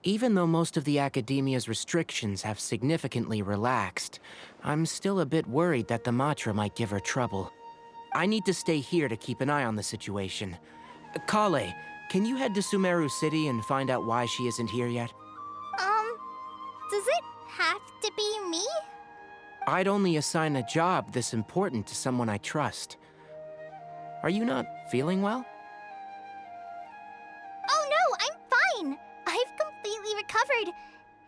Even though most of the academia's restrictions have significantly relaxed, I'm still a bit worried that the Matra might give her trouble. I need to stay here to keep an eye on the situation. Kale, can you head to Sumeru City and find out why she isn't here yet? Does it have to be me? I'd only assign a job this important to someone I trust. Are you not feeling well? Oh no, I'm fine. I've completely recovered.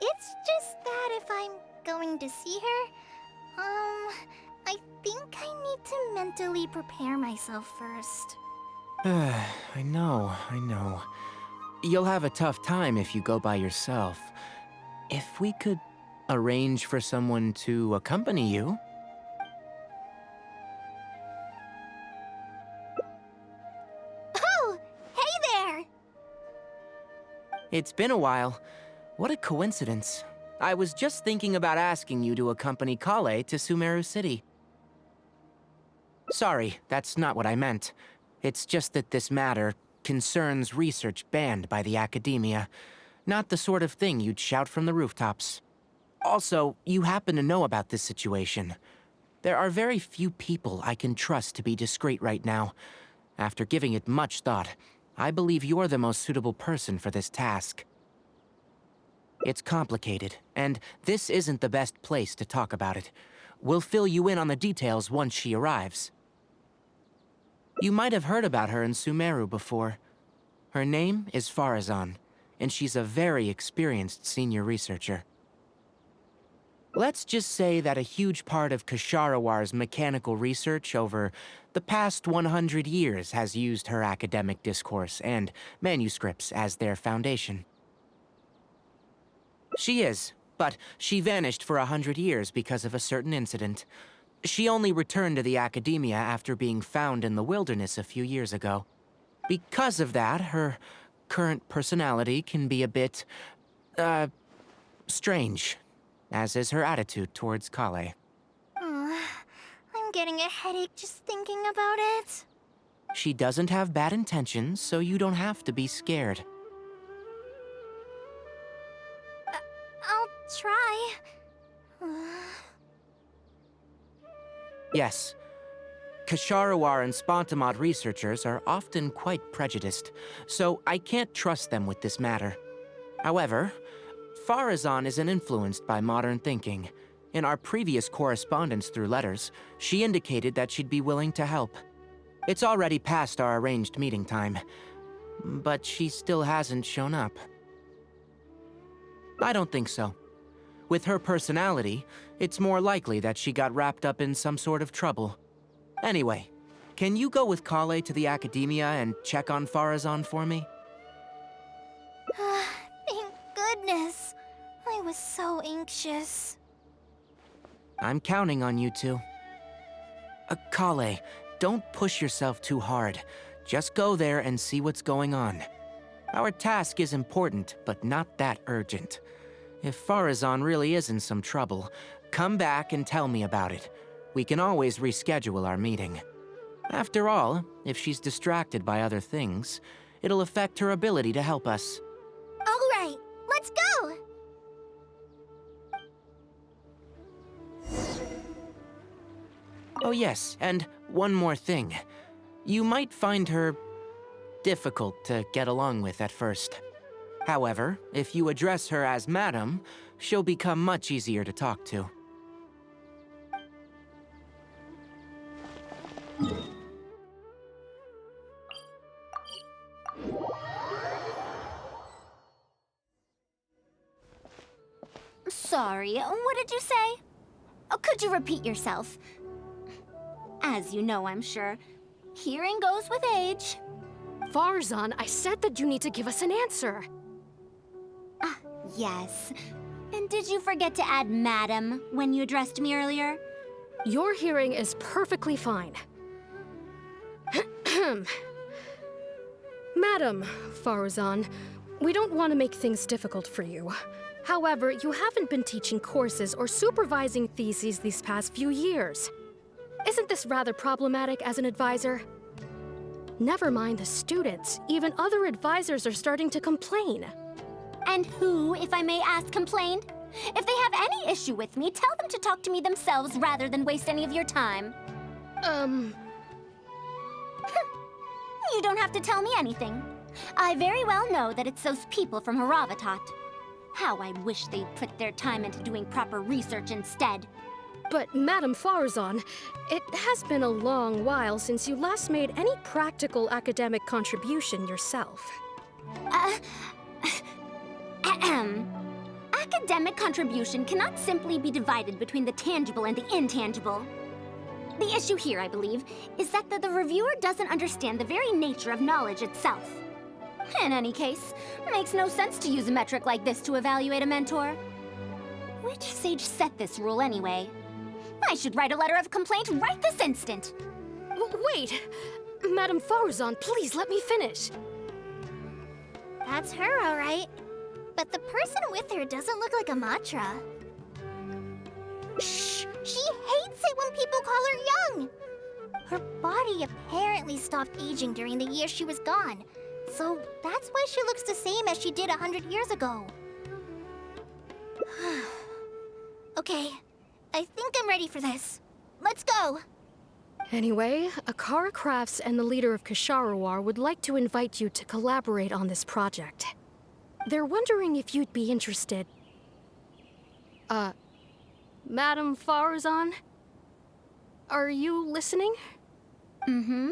It's just that if I'm going to see her, I think I need to mentally prepare myself first. I know. You'll have a tough time if you go by yourself. If we could arrange for someone to accompany you. Oh, hey there! It's been a while. What a coincidence. I was just thinking about asking you to accompany Kale to Sumeru City. Sorry, that's not what I meant. It's just that this matter concerns research banned by the academia. Not the sort of thing you'd shout from the rooftops. Also, you happen to know about this situation. There are very few people I can trust to be discreet right now. After giving it much thought, I believe you're the most suitable person for this task. It's complicated, and this isn't the best place to talk about it. We'll fill you in on the details once she arrives. You might have heard about her in Sumeru before. Her name is Faruzan, and she's a very experienced senior researcher. Let's just say that a huge part of Kasharawar's mechanical research over the past 100 years has used her academic discourse and manuscripts as their foundation. She is, but she vanished for 100 years because of a certain incident. She only returned to the academia after being found in the wilderness a few years ago. Because of that, her current personality can be a bit, strange, as is her attitude towards Kale. I'm getting a headache just thinking about it. She doesn't have bad intentions, so you don't have to be scared. I'll try. Yes. Kasharawar and Spontamod researchers are often quite prejudiced, so I can't trust them with this matter. However, Faruzan isn't influenced by modern thinking. In our previous correspondence through letters, she indicated that she'd be willing to help. It's already past our arranged meeting time, but she still hasn't shown up. I don't think so. With her personality, it's more likely that she got wrapped up in some sort of trouble. Anyway, can you go with Kale to the academia and check on Faruzan for me? Thank goodness. I was so anxious. I'm counting on you two. Kale, don't push yourself too hard. Just go there and see what's going on. Our task is important, but not that urgent. If Faruzan really is in some trouble, come back and tell me about it. We can always reschedule our meeting. After all, if she's distracted by other things, it'll affect her ability to help us. All right, let's go! Oh yes, and one more thing. You might find her difficult to get along with at first. However, if you address her as Madam, she'll become much easier to talk to. Sorry, what did you say? Oh, could you repeat yourself? As you know, I'm sure, hearing goes with age. Faruzan, I said that you need to give us an answer. Yes. And did you forget to add Madam when you addressed me earlier? Your hearing is perfectly fine. Madam Faruzan, we don't want to make things difficult for you. However, you haven't been teaching courses or supervising theses these past few years. Isn't this rather problematic as an advisor? Never mind the students, even other advisors are starting to complain. And who, if I may ask, complained? If they have any issue with me, tell them to talk to me themselves rather than waste any of your time. You don't have to tell me anything. I very well know that it's those people from Haravatat. How I wish they'd put their time into doing proper research instead. But, Madam Faruzan, it has been a long while since you last made any practical academic contribution yourself. Academic contribution cannot simply be divided between the tangible and the intangible. The issue here, I believe, is that the reviewer doesn't understand the very nature of knowledge itself. In any case, it makes no sense to use a metric like this to evaluate a mentor. Which sage set this rule anyway? I should write a letter of complaint right this instant. Wait! Madam Faruzan, please let me finish. That's her, all right. But the person with her doesn't look like a Matra. Shh! She hates it when people call her young! Her body apparently stopped aging during the year she was gone. So that's why she looks the same as she did 100 years ago. Okay, I think I'm ready for this. Let's go! Anyway, Akara Crafts and the leader of Kasharawar would like to invite you to collaborate on this project. They're wondering if you'd be interested. Madam Faruzan? Are you listening? Mm-hmm.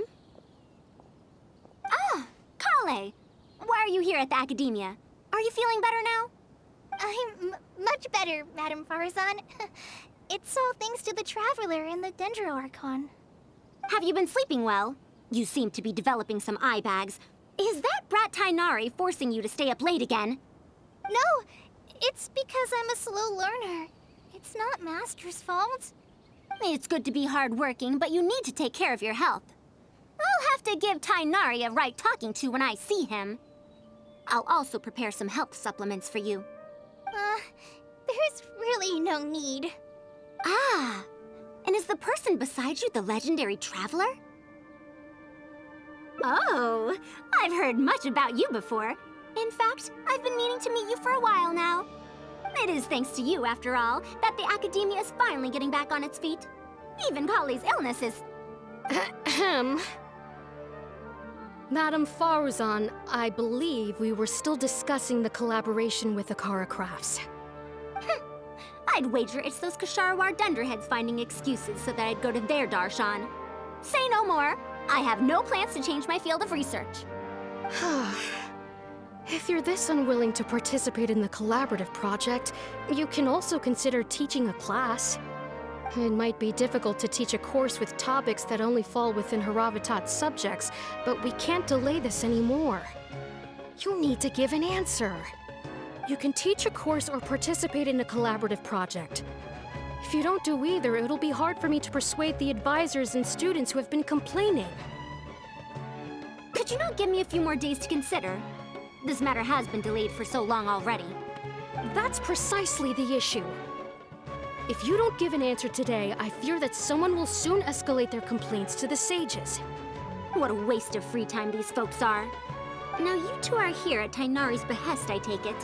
Ah, Kale! Why are you here at the Academia? Are you feeling better now? I'm much better, Madam Faruzan. It's all thanks to the Traveler and the Dendro Archon. Have you been sleeping well? You seem to be developing some eye bags. Is that brat Tainari forcing you to stay up late again? No, it's because I'm a slow learner. It's not Master's fault. It's good to be hardworking, but you need to take care of your health. I'll have to give Tainari a right talking to when I see him. I'll also prepare some health supplements for you. There's really no need. Ah, and is the person beside you the legendary Traveler? Oh, I've heard much about you before. In fact, I've been meaning to meet you for a while now. It is thanks to you, after all, that the Academia is finally getting back on its feet. Even Kali's illness is... Ahem. Madam Faruzan, I believe we were still discussing the collaboration with Akara Crafts. I'd wager it's those Kasharawar dunderheads finding excuses so that I'd go to their darshan. Say no more. I have no plans to change my field of research. If you're this unwilling to participate in the collaborative project, you can also consider teaching a class. It might be difficult to teach a course with topics that only fall within Haravatat's subjects, but we can't delay this anymore. You need to give an answer. You can teach a course or participate in a collaborative project. If you don't do either, it'll be hard for me to persuade the advisors and students who have been complaining. Could you not give me a few more days to consider? This matter has been delayed for so long already. That's precisely the issue. If you don't give an answer today, I fear that someone will soon escalate their complaints to the sages. What a waste of free time these folks are. Now you two are here at Tainari's behest, I take it.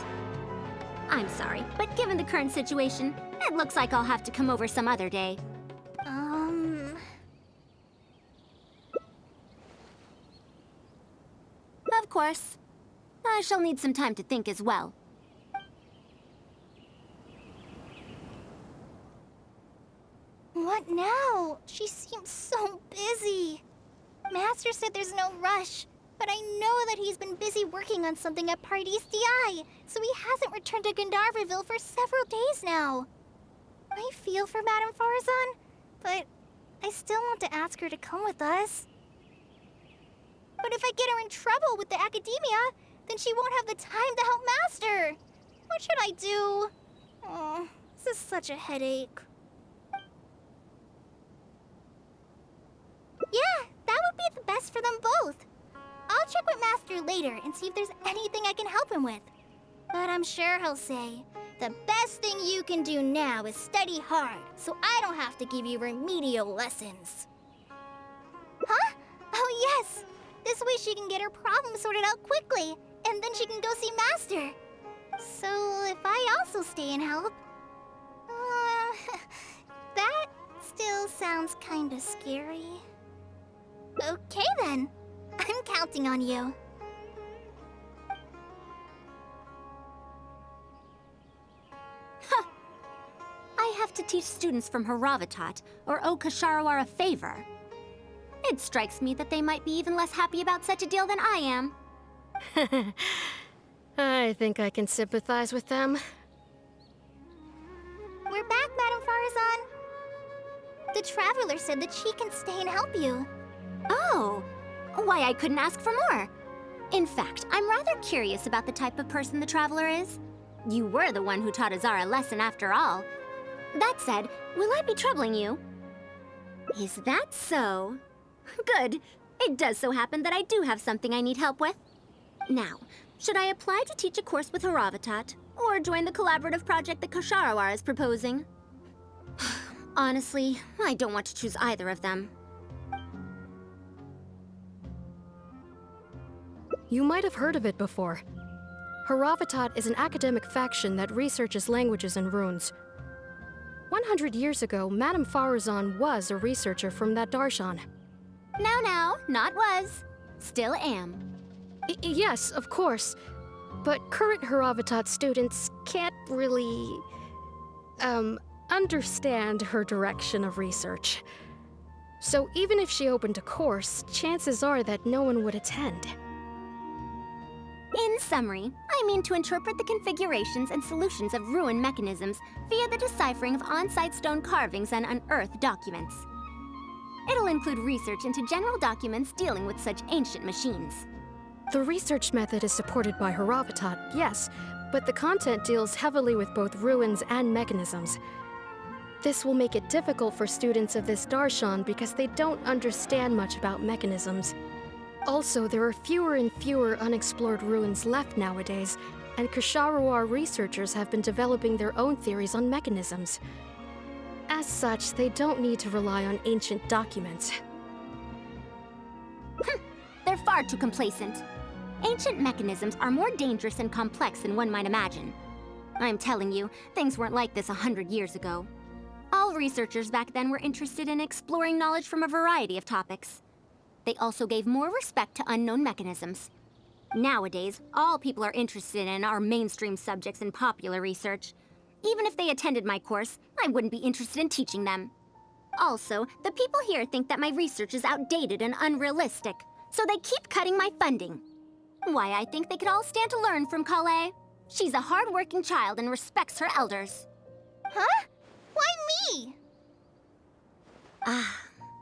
I'm sorry, but given the current situation, it looks like I'll have to come over some other day. Of course. I shall need some time to think as well. What now? She seems so busy. Master said there's no rush, but I know that he's been busy working on something at Paradise DI, so he hasn't returned to Gandharvaville for several days now. I feel for Madame Faruzan, but I still want to ask her to come with us. But if I get her in trouble with the Academia, then she won't have the time to help Master. What should I do? Oh, this is such a headache. Yeah, that would be the best for them both. I'll check with Master later and see if there's anything I can help him with. But I'm sure he'll say, the best thing you can do now is study hard, so I don't have to give you remedial lessons. Huh? Oh yes! This way she can get her problem sorted out quickly, and then she can go see Master. So if I also stay and help... that still sounds kinda scary. Okay then. I'm counting on you. I have to teach students from Haravatat or owe Kasharawar a favor. It strikes me that they might be even less happy about such a deal than I am. I think I can sympathize with them. We're back, Madame Faruzan. The Traveler said that she can stay and help you. Oh, why I couldn't ask for more. In fact, I'm rather curious about the type of person the Traveler is. You were the one who taught Azar a lesson after all. That said, will I be troubling you? Is that so? Good. It does so happen that I do have something I need help with. Now, should I apply to teach a course with Haravatat, or join the collaborative project that Kasharawar is proposing? Honestly, I don't want to choose either of them. You might have heard of it before. Haravatat is an academic faction that researches languages and runes. 100 years ago, Madame Faruzan was a researcher from that darshan. Now, not was. Still am. Yes, of course. But current Haravatat students can't really... understand her direction of research. So even if she opened a course, chances are that no one would attend. In summary, I mean to interpret the configurations and solutions of ruin mechanisms via the deciphering of on-site stone carvings and unearthed documents. It'll include research into general documents dealing with such ancient machines. The research method is supported by Haravatat, yes, but the content deals heavily with both ruins and mechanisms. This will make it difficult for students of this darshan because they don't understand much about mechanisms. Also, there are fewer and fewer unexplored ruins left nowadays, and Kasharawar researchers have been developing their own theories on mechanisms. As such, they don't need to rely on ancient documents. They're far too complacent. Ancient mechanisms are more dangerous and complex than one might imagine. I'm telling you, things weren't like this 100 years ago. All researchers back then were interested in exploring knowledge from a variety of topics. They also gave more respect to unknown mechanisms. Nowadays, all people are interested in are mainstream subjects in popular research. Even if they attended my course, I wouldn't be interested in teaching them. Also, the people here think that my research is outdated and unrealistic, so they keep cutting my funding. Why, I think they could all stand to learn from Kale. She's a hard-working child and respects her elders. Huh? Why me?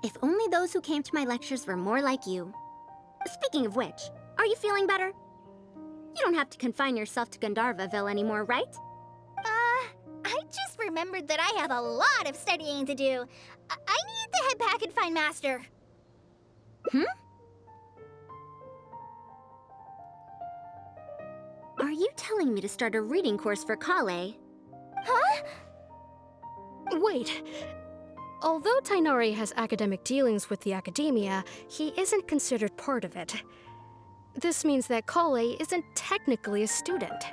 If only those who came to my lectures were more like you. Speaking of which, are you feeling better? You don't have to confine yourself to Gandharvaville anymore, right? I just remembered that I have a lot of studying to do. I need to head back and find Master. Are you telling me to start a reading course for Kale? Huh? Wait. Although Tainari has academic dealings with the academia, he isn't considered part of it. This means that Kale isn't technically a student.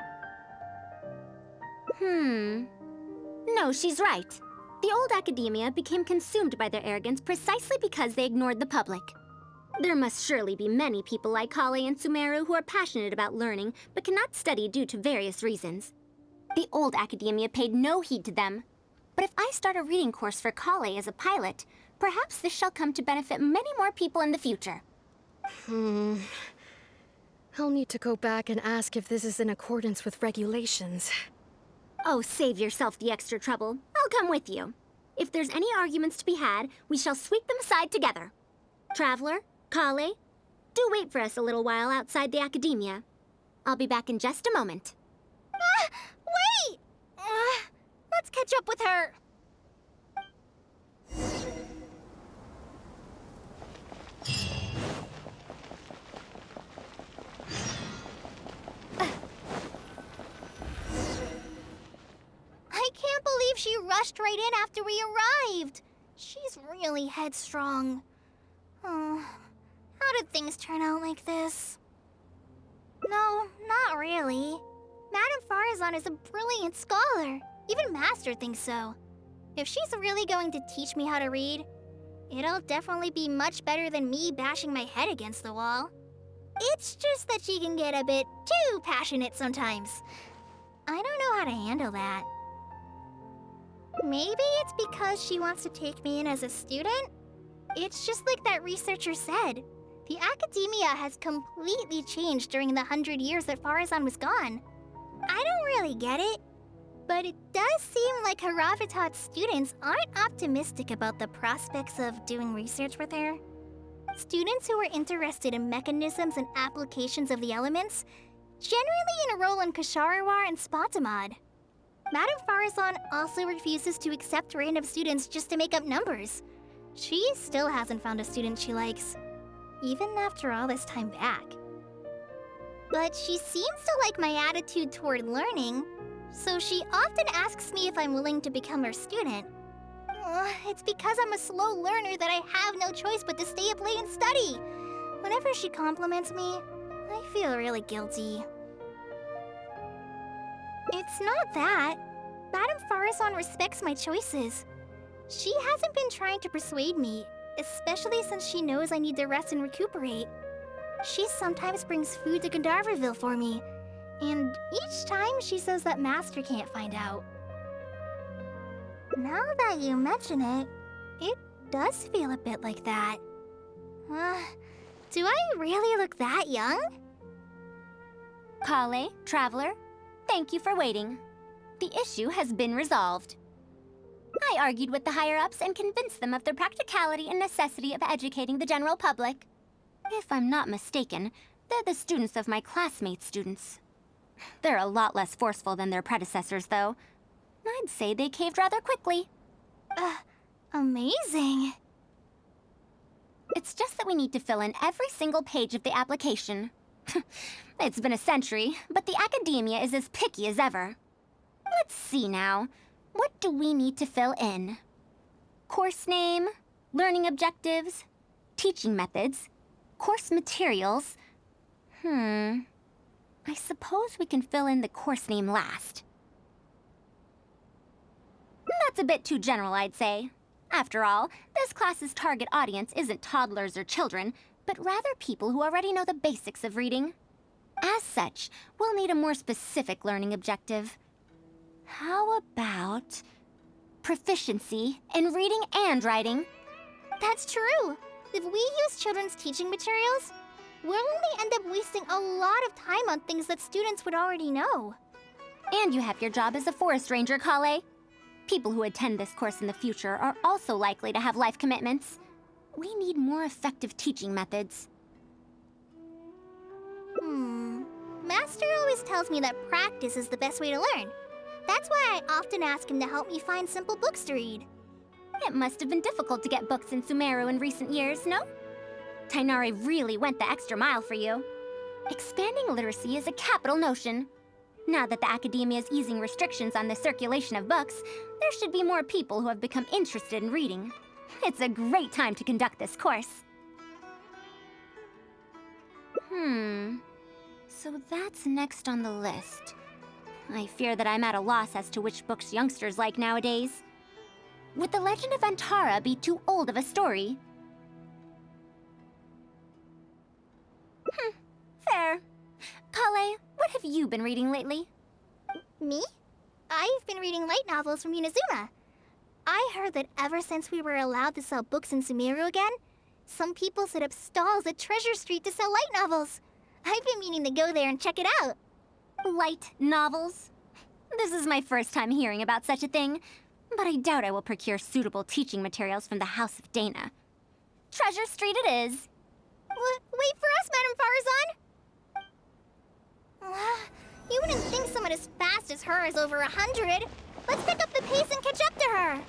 No, she's right. The old academia became consumed by their arrogance precisely because they ignored the public. There must surely be many people like Kale and Sumeru who are passionate about learning, but cannot study due to various reasons. The old academia paid no heed to them. But if I start a reading course for Kale as a pilot, perhaps this shall come to benefit many more people in the future. I'll need to go back and ask if this is in accordance with regulations. Oh, save yourself the extra trouble. I'll come with you. If there's any arguments to be had, we shall sweep them aside together. Traveler, Kale, do wait for us a little while outside the academia. I'll be back in just a moment. Wait! Let's catch up with her. I can't believe she rushed right in after we arrived. She's really headstrong. Oh, how did things turn out like this? No, not really. Madame Faruzan is a brilliant scholar. Even Master thinks so. If she's really going to teach me how to read, it'll definitely be much better than me bashing my head against the wall. It's just that she can get a bit too passionate sometimes. I don't know how to handle that. Maybe it's because she wants to take me in as a student? It's just like that researcher said. The academia has completely changed during the 100 years that Faruzan was gone. I don't really get it, but it does seem like Haravitat's students aren't optimistic about the prospects of doing research with her. Students who are interested in mechanisms and applications of the elements generally enroll in Kasharawar and Spotamod. Madame Faruzan also refuses to accept random students just to make up numbers. She still hasn't found a student she likes, even after all this time back. But she seems to like my attitude toward learning, so she often asks me if I'm willing to become her student. It's because I'm a slow learner that I have no choice but to stay up late and study. Whenever she compliments me, I feel really guilty. It's not that. Madame Faruzan respects my choices. She hasn't been trying to persuade me, especially since she knows I need to rest and recuperate. She sometimes brings food to Gandharvaville for me, and each time she says that Master can't find out. Now that you mention it, it does feel a bit like that. Do I really look that young? Kale, Traveler, thank you for waiting. The issue has been resolved. I argued with the higher-ups and convinced them of the practicality and necessity of educating the general public. If I'm not mistaken, they're the students of my classmates' students. They're a lot less forceful than their predecessors, though. I'd say they caved rather quickly. Amazing. It's just that we need to fill in every single page of the application. It's been a century, but the academia is as picky as ever. Let's see now. What do we need to fill in? Course name, learning objectives, teaching methods, course materials. I suppose we can fill in the course name last. That's a bit too general, I'd say. After all, this class's target audience isn't toddlers or children, but rather people who already know the basics of reading. As such, we'll need a more specific learning objective. How about proficiency in reading and writing? That's true. If we use children's teaching materials, we'll only end up wasting a lot of time on things that students would already know. And you have your job as a forest ranger, Kale. People who attend this course in the future are also likely to have life commitments. We need more effective teaching methods. Master always tells me that practice is the best way to learn. That's why I often ask him to help me find simple books to read. It must have been difficult to get books in Sumeru in recent years, no? Tainari really went the extra mile for you. Expanding literacy is a capital notion. Now that the academia is easing restrictions on the circulation of books, there should be more people who have become interested in reading. It's a great time to conduct this course. So that's next on the list. I fear that I'm at a loss as to which books youngsters like nowadays. Would The Legend of Antara be too old of a story? Fair. Kale, what have you been reading lately? Me? I've been reading light novels from Inazuma. I heard that ever since we were allowed to sell books in Sumeru again, some people set up stalls at Treasure Street to sell light novels. I've been meaning to go there and check it out. Light novels? This is my first time hearing about such a thing, but I doubt I will procure suitable teaching materials from the House of Dana. Treasure Street it is. Wait for us, Madame Faruzan! You wouldn't think someone as fast as her is over 100. Let's pick up the pace and catch up to her.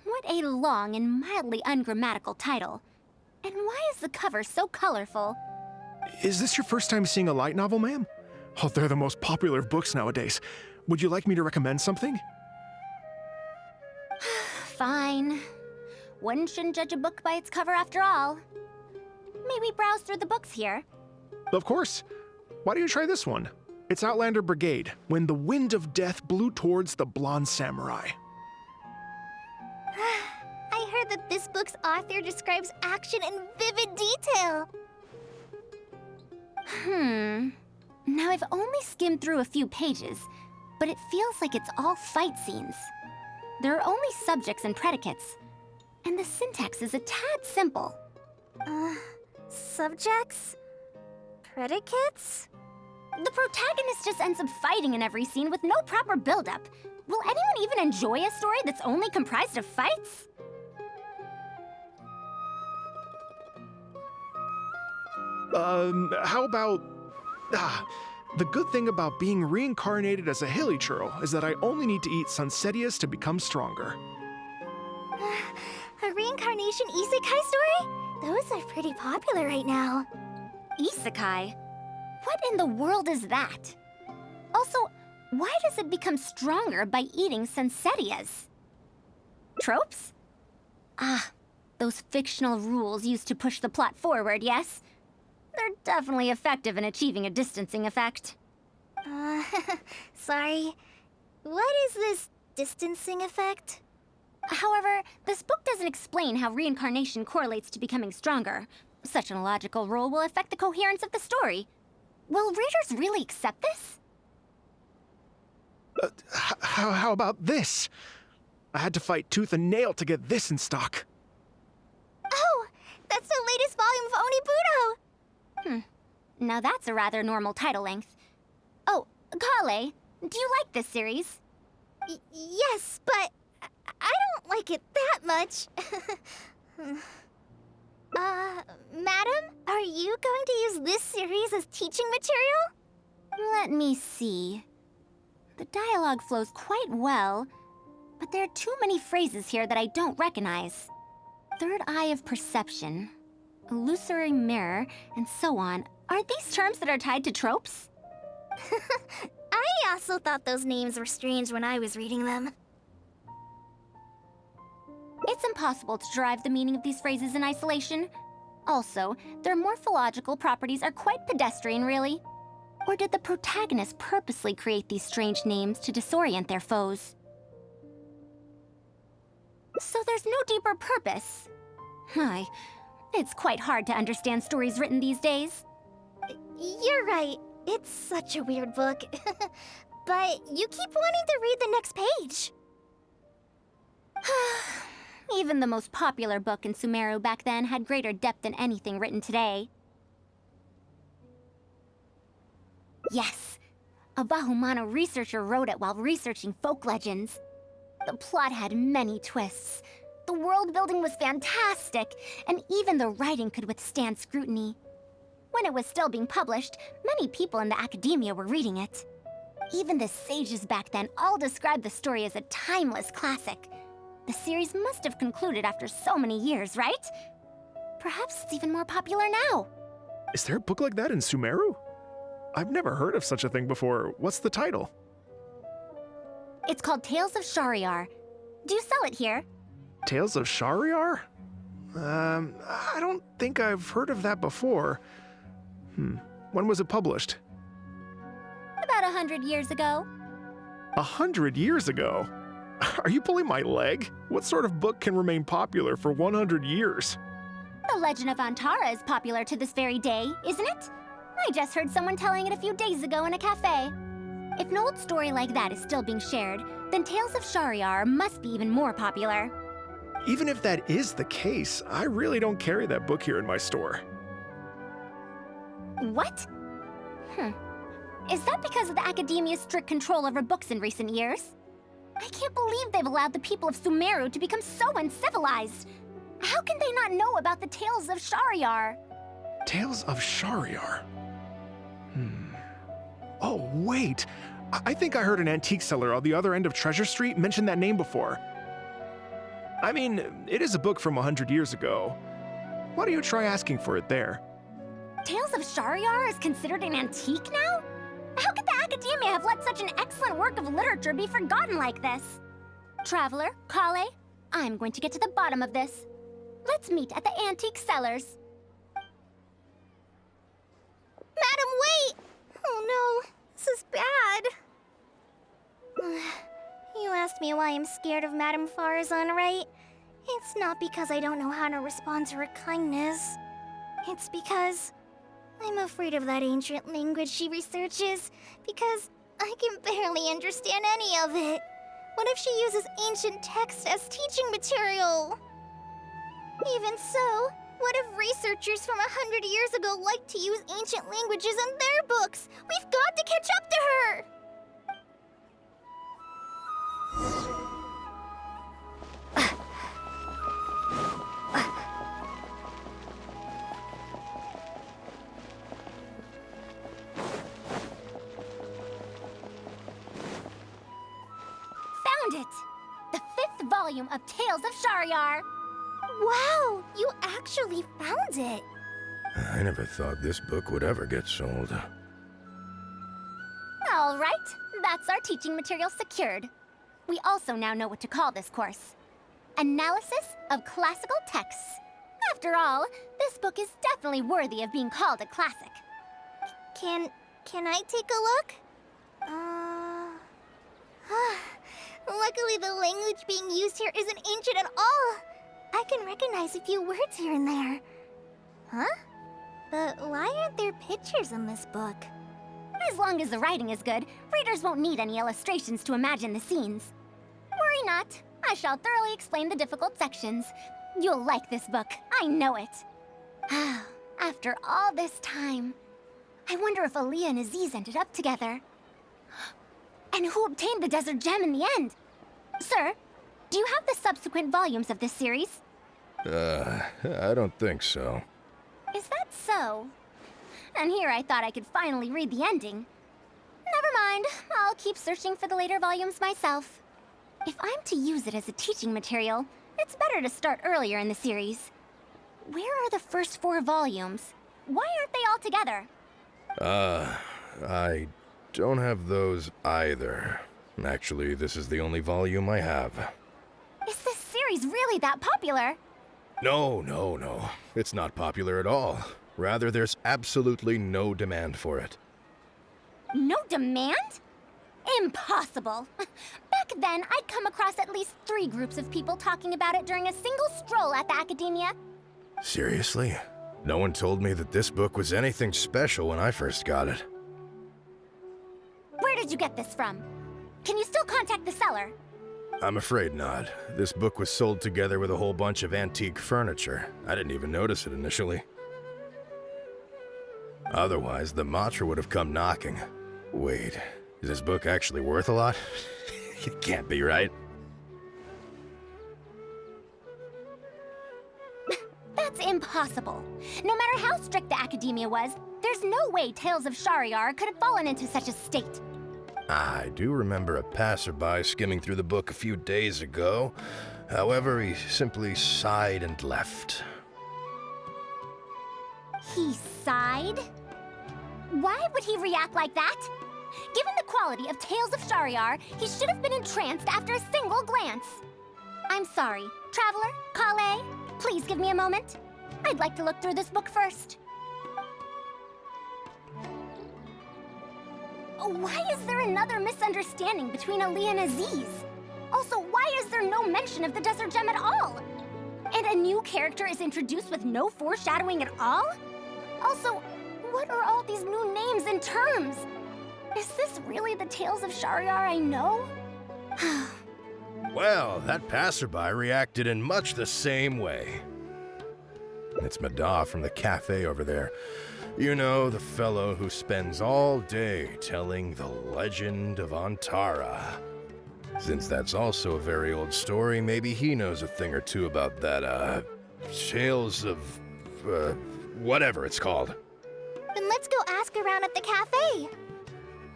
What a long and mildly ungrammatical title. And why is the cover so colorful? Is this your first time seeing a light novel, ma'am? Oh, they're the most popular of books nowadays. Would you like me to recommend something? Fine. One shouldn't judge a book by its cover after all. Maybe browse through the books here. Of course. Why don't you try this one? It's Outlander Brigade, When the Wind of Death Blew Towards the Blonde Samurai. I heard that this book's author describes action in vivid detail. Now I've only skimmed through a few pages, but it feels like it's all fight scenes. There are only subjects and predicates, and the syntax is a tad simple. Subjects? Predicates? The protagonist just ends up fighting in every scene with no proper build-up. Will anyone even enjoy a story that's only comprised of fights? How about... the good thing about being reincarnated as a hilly churl is that I only need to eat Sunsetias to become stronger. A reincarnation isekai story? Those are pretty popular right now. Isekai? What in the world is that? Also, why does it become stronger by eating Sunsetias? Tropes? Those fictional rules used to push the plot forward, yes? They're definitely effective in achieving a distancing effect. Sorry. What is this distancing effect? However, this book doesn't explain how reincarnation correlates to becoming stronger. Such an illogical rule will affect the coherence of the story. Will readers really accept this? How about this? I had to fight tooth and nail to get this in stock. Oh, that's the latest volume of Onibudo! Now that's a rather normal title length. Oh, Kale, do you like this series? Yes, but I don't like it that much. Madam, are you going to use this series as teaching material? Let me see. The dialogue flows quite well, but there are too many phrases here that I don't recognize. Third eye of perception, illusory mirror, and so on. Are these terms that are tied to tropes? I also thought those names were strange when I was reading them. It's impossible to derive the meaning of these phrases in isolation. Also, their morphological properties are quite pedestrian, really. Or did the protagonist purposely create these strange names to disorient their foes? So there's no deeper purpose. It's quite hard to understand stories written these days. You're right. It's such a weird book. But you keep wanting to read the next page. Even the most popular book in Sumeru back then had greater depth than anything written today. Yes, a Bahumano researcher wrote it while researching folk legends. The plot had many twists. The world building was fantastic, and even the writing could withstand scrutiny. When it was still being published, many people in the academia were reading it. Even the sages back then all described the story as a timeless classic. The series must have concluded after so many years, right? Perhaps it's even more popular now. Is there a book like that in Sumeru? I've never heard of such a thing before. What's the title? It's called Tales of Shariar. Do you sell it here? Tales of Shariar? I don't think I've heard of that before. When was it published? About 100 years ago. 100 years ago? Are you pulling my leg? What sort of book can remain popular for 100 years? The Legend of Antara is popular to this very day, isn't it? I just heard someone telling it a few days ago in a cafe. If an old story like that is still being shared, then Tales of Shariar must be even more popular. Even if that is the case, I really don't carry that book here in my store. What? Is that because of the academia's strict control over books in recent years? I can't believe they've allowed the people of Sumeru to become so uncivilized. How can they not know about the Tales of Shariar? Tales of Shariar? Oh, wait! I think I heard an antique seller on the other end of Treasure Street mention that name before. I mean, it is a book from 100 years ago. Why don't you try asking for it there? Tales of Shariar is considered an antique now? How could the academia have let such an excellent work of literature be forgotten like this? Traveler, Kale, I'm going to get to the bottom of this. Let's meet at the antique cellars. Madam, wait! Oh no, this is bad. You asked me why I'm scared of Madame Faruzan, right? It's not because I don't know how to respond to her kindness. It's because I'm afraid of that ancient language she researches, because I can barely understand any of it. What if she uses ancient texts as teaching material? Even so, what if researchers from 100 years ago like to use ancient languages in their books? We've got to catch up to her! Found it! The 5th volume of Tales of Shahryar. Wow, you actually found it! I never thought this book would ever get sold. All right, that's our teaching material secured. We also now know what to call this course. Analysis of Classical Texts. After all, this book is definitely worthy of being called a classic. Can I take a look? Luckily the language being used here isn't ancient at all. I can recognize a few words here and there. Huh? But why aren't there pictures in this book? As long as the writing is good, readers won't need any illustrations to imagine the scenes. Worry not, I shall thoroughly explain the difficult sections. You'll like this book, I know it. After all this time, I wonder if Aaliyah and Aziz ended up together. And who obtained the Desert Gem in the end? Sir, do you have the subsequent volumes of this series? I don't think so. Is that so? And here I thought I could finally read the ending. Never mind, I'll keep searching for the later volumes myself. If I'm to use it as a teaching material, it's better to start earlier in the series. Where are the first 4 volumes? Why aren't they all together? I don't have those either. Actually, this is the only volume I have. Is this series really that popular? No. It's not popular at all. Rather, there's absolutely no demand for it. No demand? Impossible! Back then, I'd come across at least 3 groups of people talking about it during a single stroll at the Academia. Seriously? No one told me that this book was anything special when I first got it. Where did you get this from? Can you still contact the seller? I'm afraid not. This book was sold together with a whole bunch of antique furniture. I didn't even notice it initially. Otherwise, the Matra would have come knocking. Wait, is this book actually worth a lot? It can't be, right? That's impossible. No matter how strict the Academia was, there's no way Tales of Shahryar could have fallen into such a state. I do remember a passerby skimming through the book a few days ago. However, he simply sighed and left. He sighed? Why would he react like that? Given the quality of Tales of Shahryar, he should have been entranced after a single glance. I'm sorry. Traveler, Kale, please give me a moment. I'd like to look through this book first. Why is there another misunderstanding between Aaliyah and Aziz? Also, why is there no mention of the Desert Gem at all? And a new character is introduced with no foreshadowing at all? Also, what are all these new names and terms? Is this really the Tales of Shahryar I know? Well, that passerby reacted in much the same way. It's Mada from the cafe over there. You know, the fellow who spends all day telling the legend of Antara. Since that's also a very old story, maybe he knows a thing or two about that, Tales of, whatever it's called. Then let's go ask around at the cafe.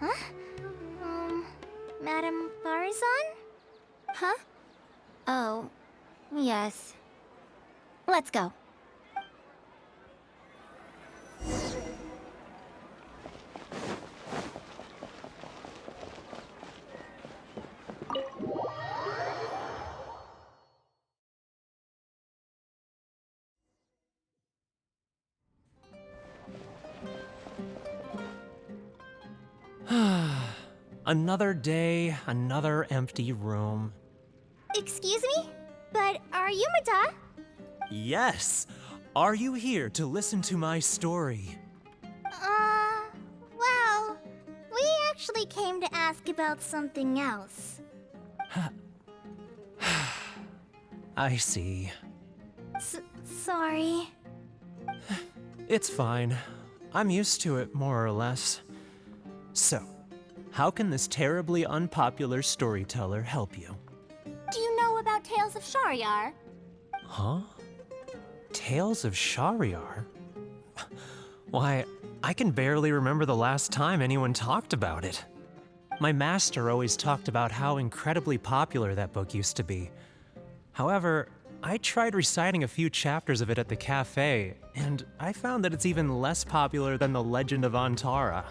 Huh? Madame Faruzan? Huh? Oh, yes. Let's go. Another day, another empty room. Excuse me? But are you Mada? Yes! Are you here to listen to my story? Well, we actually came to ask about something else. I see. Sorry. It's fine. I'm used to it, more or less. So, how can this terribly unpopular storyteller help you? Do you know about Tales of Shahryar? Huh? Tales of Shahryar? Why, I can barely remember the last time anyone talked about it. My master always talked about how incredibly popular that book used to be. However, I tried reciting a few chapters of it at the cafe, and I found that it's even less popular than The Legend of Antara.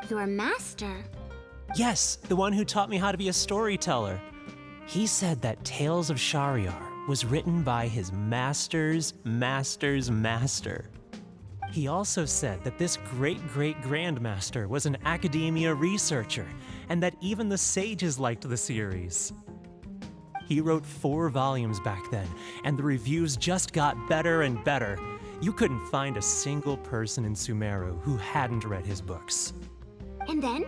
Your master? Yes, the one who taught me how to be a storyteller. He said that Tales of Shahryar was written by his master's master's master. He also said that this great-great-grandmaster was an academia researcher, and that even the sages liked the series. He wrote 4 volumes back then, and the reviews just got better and better. You couldn't find a single person in Sumeru who hadn't read his books. And then?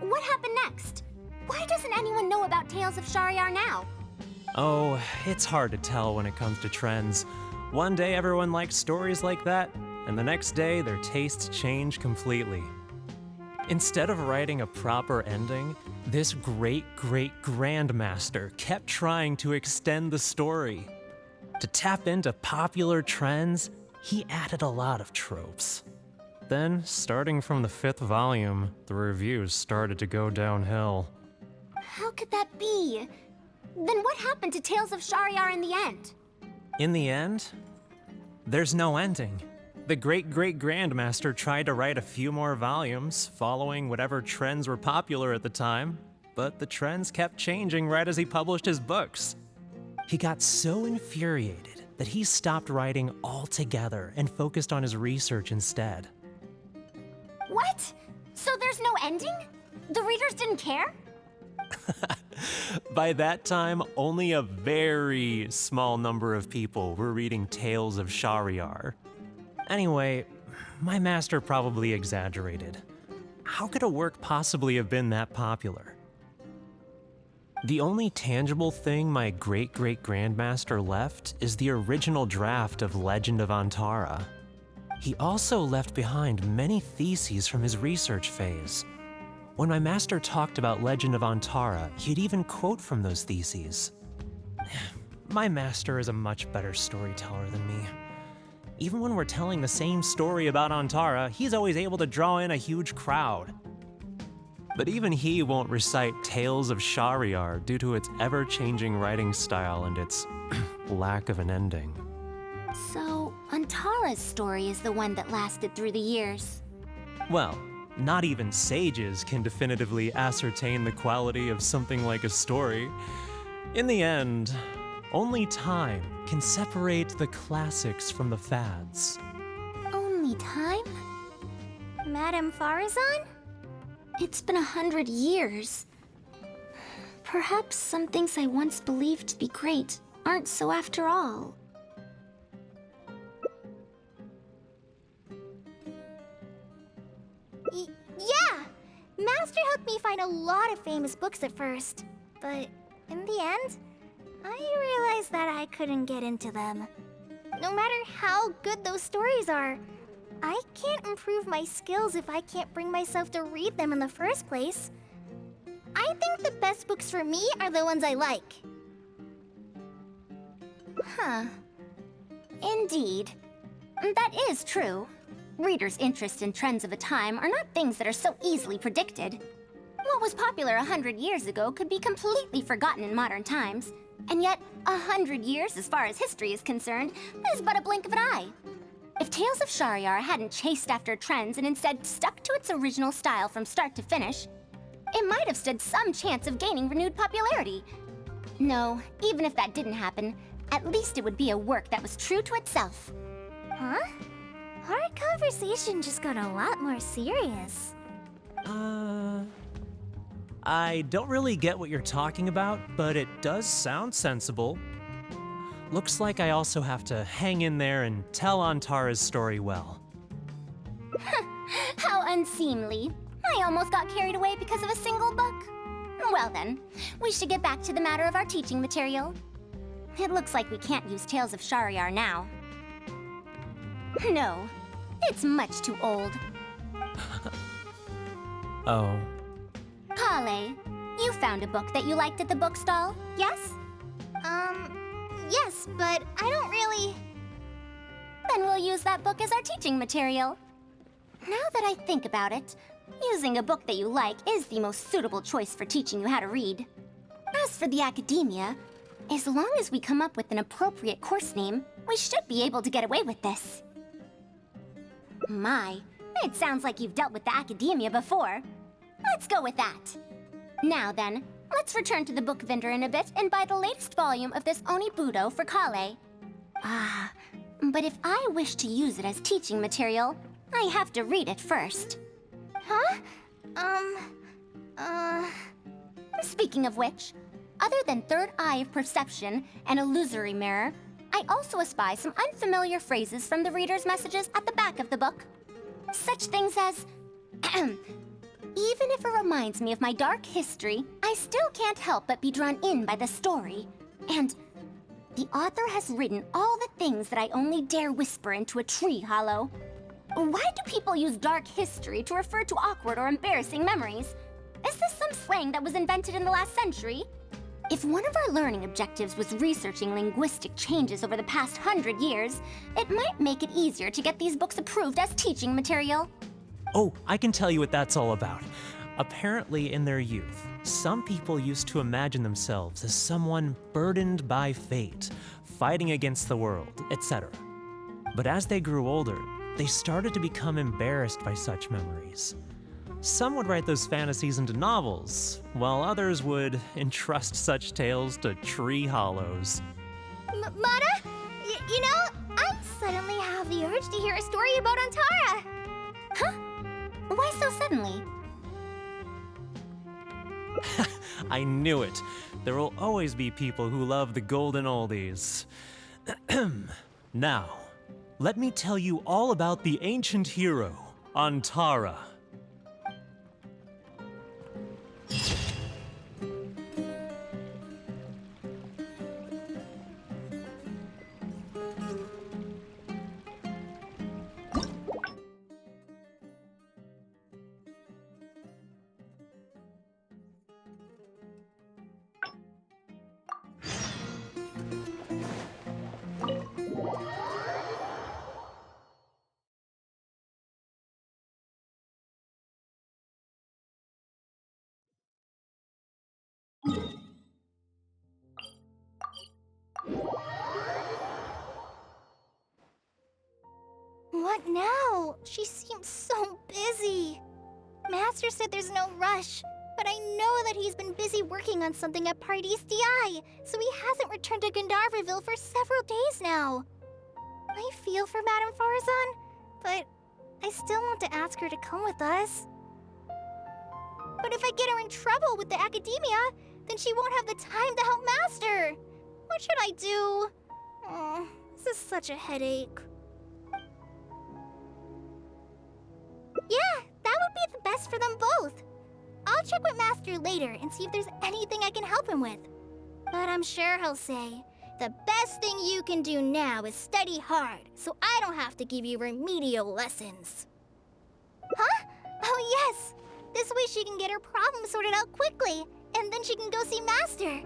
What happened next? Why doesn't anyone know about Tales of Shahryar now? Oh, it's hard to tell when it comes to trends. One day everyone likes stories like that, and the next day their tastes change completely. Instead of writing a proper ending, this great-great-grandmaster kept trying to extend the story. To tap into popular trends, he added a lot of tropes. Then, starting from the 5th volume, the reviews started to go downhill. How could that be? Then what happened to Tales of Shahryar in the end? In the end, there's no ending. The great-great-grandmaster tried to write a few more volumes, following whatever trends were popular at the time, but the trends kept changing right as he published his books. He got so infuriated that he stopped writing altogether and focused on his research instead. What? So there's no ending? The readers didn't care? By that time, only a very small number of people were reading Tales of Shahryar. Anyway, my master probably exaggerated. How could a work possibly have been that popular? The only tangible thing my great-great-grandmaster left is the original draft of Legend of Antara. He also left behind many theses from his research phase. When my master talked about Legend of Antara, he'd even quote from those theses. My master is a much better storyteller than me. Even when we're telling the same story about Antara, he's always able to draw in a huge crowd. But even he won't recite Tales of Shahryar due to its ever-changing writing style and its lack of an ending. So, Antara's story is the one that lasted through the years. Well, not even sages can definitively ascertain the quality of something like a story. In the end, only time can separate the classics from the fads. Only time? Madam Faruzan? It's been 100 years. Perhaps some things I once believed to be great aren't so after all. Yeah! Master helped me find a lot of famous books at first. But in the end, I realized that I couldn't get into them. No matter how good those stories are, I can't improve my skills if I can't bring myself to read them in the first place. I think the best books for me are the ones I like. Huh. Indeed. That is true. Readers' interests and trends of a time are not things that are so easily predicted. What was popular 100 years ago could be completely forgotten in modern times. And yet, 100 years, as far as history is concerned, is but a blink of an eye. If Tales of Shahryar hadn't chased after trends and instead stuck to its original style from start to finish, it might have stood some chance of gaining renewed popularity. No, even if that didn't happen, at least it would be a work that was true to itself. Huh? Our conversation just got a lot more serious. I don't really get what you're talking about, but it does sound sensible. Looks like I also have to hang in there and tell Antara's story well. How unseemly. I almost got carried away because of a single book. Well then, we should get back to the matter of our teaching material. It looks like we can't use Tales of Shahryar now. No, it's much too old. Oh. Kale, you found a book that you liked at the bookstall, yes? Yes, but I don't really... Then we'll use that book as our teaching material. Now that I think about it, using a book that you like is the most suitable choice for teaching you how to read. As for the academia, as long as we come up with an appropriate course name, we should be able to get away with this. My, it sounds like you've dealt with the academia before. Let's go with that. Now then, let's return to the book vendor in a bit and buy the latest volume of this Onibudo for Kale. But if I wish to use it as teaching material, I have to read it first. Huh? Speaking of which, other than third eye of perception and illusory mirror, I also espy some unfamiliar phrases from the reader's messages at the back of the book. Such things as, even if it reminds me of my dark history, I still can't help but be drawn in by the story. And the author has written all the things that I only dare whisper into a tree hollow. Why do people use dark history to refer to awkward or embarrassing memories? Is this some slang that was invented in the last century? If one of our learning objectives was researching linguistic changes over the past 100 years, it might make it easier to get these books approved as teaching material. Oh, I can tell you what that's all about. Apparently, in their youth, some people used to imagine themselves as someone burdened by fate, fighting against the world, etc. But as they grew older, they started to become embarrassed by such memories. Some would write those fantasies into novels, while others would entrust such tales to tree hollows. Mata? You know, I suddenly have the urge to hear a story about Antara. Huh? Why so suddenly? I knew it. There will always be people who love the golden oldies. Now, let me tell you all about the ancient hero, Antara. What now? She seems so busy. Master said there's no rush, but I know that he's been busy working on something at Paradise DI, so he hasn't returned to Gandharvaville for several days now. I feel for Madame Faruzan, but I still want to ask her to come with us. But if I get her in trouble with the academia, then she won't have the time to help Master. What should I do? Oh, this is such a headache. Yeah, that would be the best for them both. I'll check with Master later and see if there's anything I can help him with. But I'm sure he'll say, the best thing you can do now is study hard, so I don't have to give you remedial lessons. Huh? Oh yes! This way she can get her problem sorted out quickly, and then she can go see Master.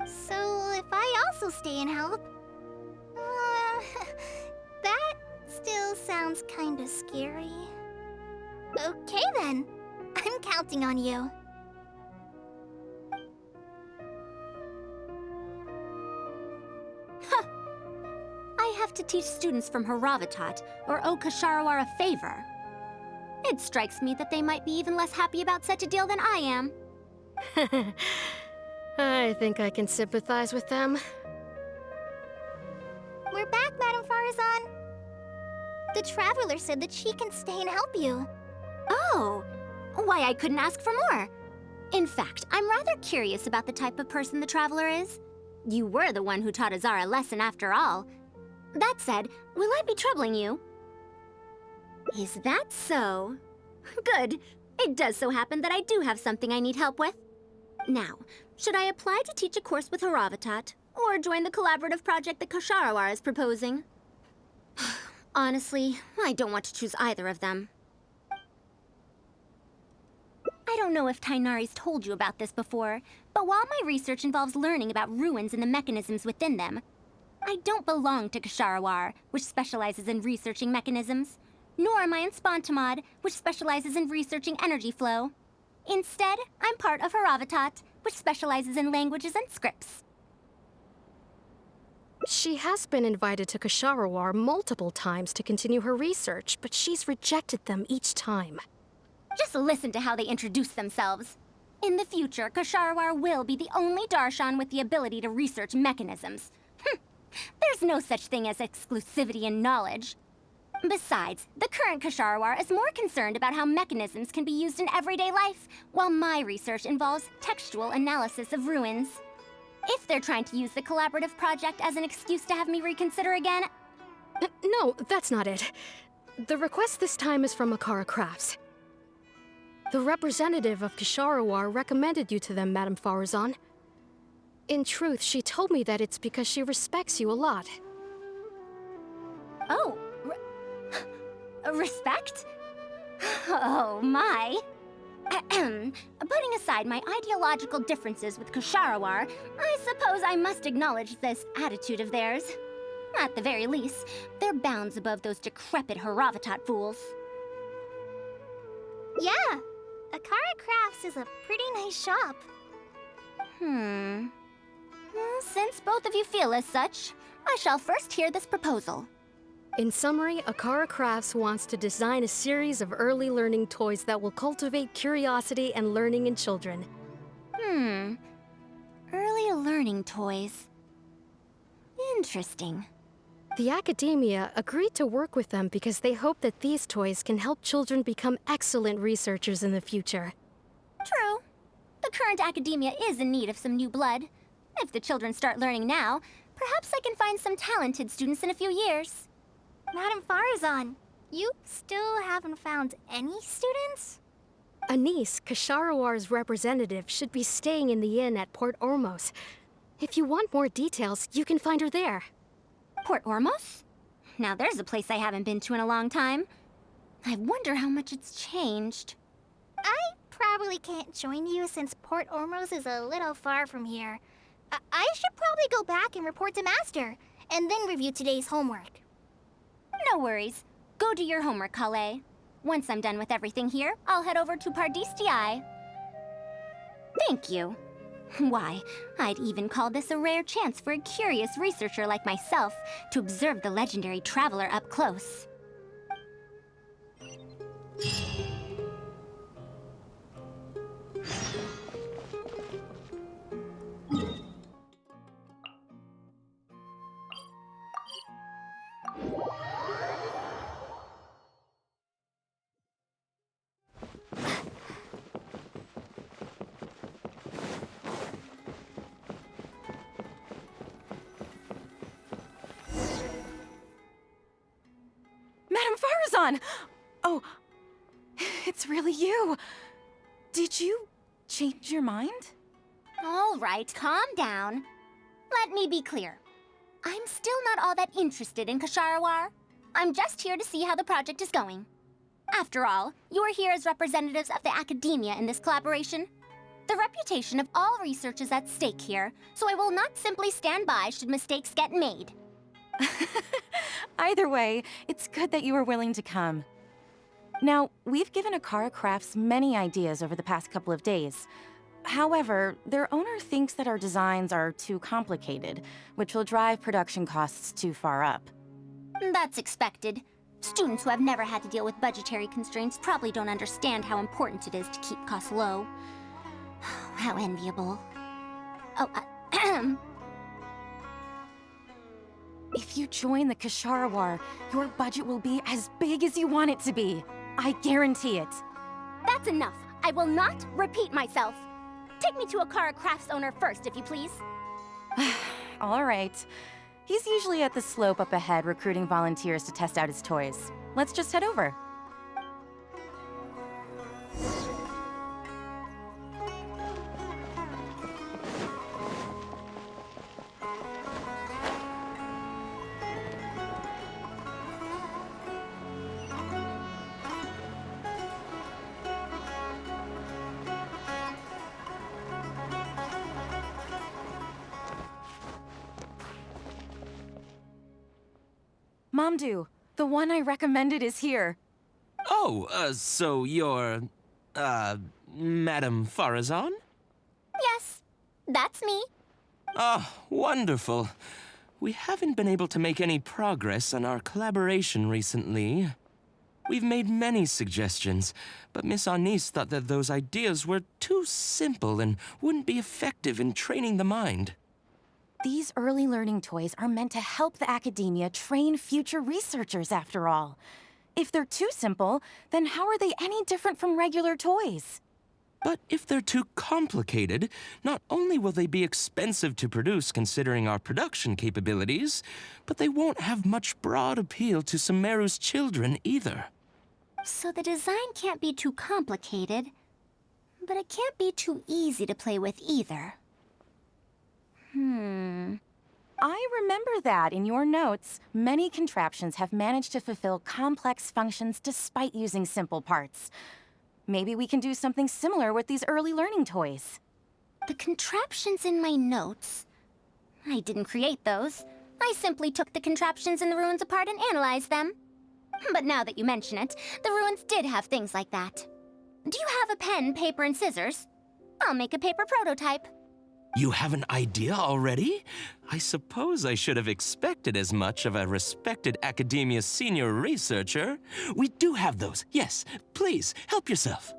So if I also stay and help... that still sounds kinda scary. Okay then. I'm counting on you. Huh. I have to teach students from Haravatat or Okasharawar a favor. It strikes me that they might be even less happy about such a deal than I am. I think I can sympathize with them. We're back, Madame Faruzan. The Traveler said that she can stay and help you. Oh, why I couldn't ask for more. In fact, I'm rather curious about the type of person the Traveler is. You were the one who taught Azar a lesson after all. That said, will I be troubling you? Is that so? Good. It does so happen that I do have something I need help with. Now, should I apply to teach a course with Haravatat, or join the collaborative project that Kosharawar is proposing? Honestly, I don't want to choose either of them. I don't know if Tainari's told you about this before, but while my research involves learning about ruins and the mechanisms within them, I don't belong to Kosharawar, which specializes in researching mechanisms, nor am I in Spontamod, which specializes in researching energy flow. Instead, I'm part of Haravatat, which specializes in languages and scripts. She has been invited to Kosharawar multiple times to continue her research, but she's rejected them each time. Just listen to how they introduce themselves. In the future, Kosharawar will be the only Darshan with the ability to research mechanisms. There's no such thing as exclusivity in knowledge. Besides, the current Kosharawar is more concerned about how mechanisms can be used in everyday life, while my research involves textual analysis of ruins. If they're trying to use the collaborative project as an excuse to have me reconsider again... No, that's not it. The request this time is from Akara Crafts. The representative of Kosharawar recommended you to them, Madame Faruzan. In truth, she told me that it's because she respects you a lot. Oh, respect? Oh, my. Putting aside my ideological differences with Kosharawar, I suppose I must acknowledge this attitude of theirs. At the very least, they're bounds above those decrepit Haravatat fools. Yeah, Akara Crafts is a pretty nice shop. Well, since both of you feel as such, I shall first hear this proposal. In summary, Akara Crafts wants to design a series of early learning toys that will cultivate curiosity and learning in children. Early learning toys. Interesting. The academia agreed to work with them because they hope that these toys can help children become excellent researchers in the future. True. The current academia is in need of some new blood. If the children start learning now, perhaps I can find some talented students in a few years. Madame Faruzan, you still haven't found any students? Anise, Kasharawar's representative, should be staying in the inn at Port Ormos. If you want more details, you can find her there. Port Ormos? Now there's a place I haven't been to in a long time. I wonder how much it's changed. I probably can't join you since Port Ormos is a little far from here. I should probably go back and report to Master, and then review today's homework. No worries. Go do your homework, Kale. Once I'm done with everything here, I'll head over to Pardistii. Thank you. Why, I'd even call this a rare chance for a curious researcher like myself to observe the legendary traveler up close. Madame Faruzan! Oh, it's really you. Did you change your mind? All right, calm down. Let me be clear. I'm still not all that interested in Kosharawar. I'm just here to see how the project is going. After all, you're here as representatives of the academia in this collaboration. The reputation of all research is at stake here, so I will not simply stand by should mistakes get made. Either way, it's good that you were willing to come. Now, we've given Akara Crafts many ideas over the past couple of days. However, their owner thinks that our designs are too complicated, which will drive production costs too far up. That's expected. Students who have never had to deal with budgetary constraints probably don't understand how important it is to keep costs low. How enviable. Oh, If you join the Kosharawar, your budget will be as big as you want it to be. I guarantee it. That's enough. I will not repeat myself. Take me to a Kara Crafts owner first, if you please. All right. He's usually at the slope up ahead recruiting volunteers to test out his toys. Let's just head over. Mamdu, the one I recommended is here. Oh, so you're, Madam Faruzan? Yes, that's me. Ah, wonderful. We haven't been able to make any progress on our collaboration recently. We've made many suggestions, but Miss Anis thought that those ideas were too simple and wouldn't be effective in training the mind. These early learning toys are meant to help the academia train future researchers, after all. If they're too simple, then how are they any different from regular toys? But if they're too complicated, not only will they be expensive to produce considering our production capabilities, but they won't have much broad appeal to Sumeru's children either. So the design can't be too complicated, but it can't be too easy to play with either. I remember that in your notes, many contraptions have managed to fulfill complex functions despite using simple parts. Maybe we can do something similar with these early learning toys. The contraptions in my notes? I didn't create those. I simply took the contraptions in the ruins apart and analyzed them. But now that you mention it, the ruins did have things like that. Do you have a pen, paper, and scissors? I'll make a paper prototype. You have an idea already? I suppose I should have expected as much of a respected academia senior researcher. We do have those, yes. Please, help yourself.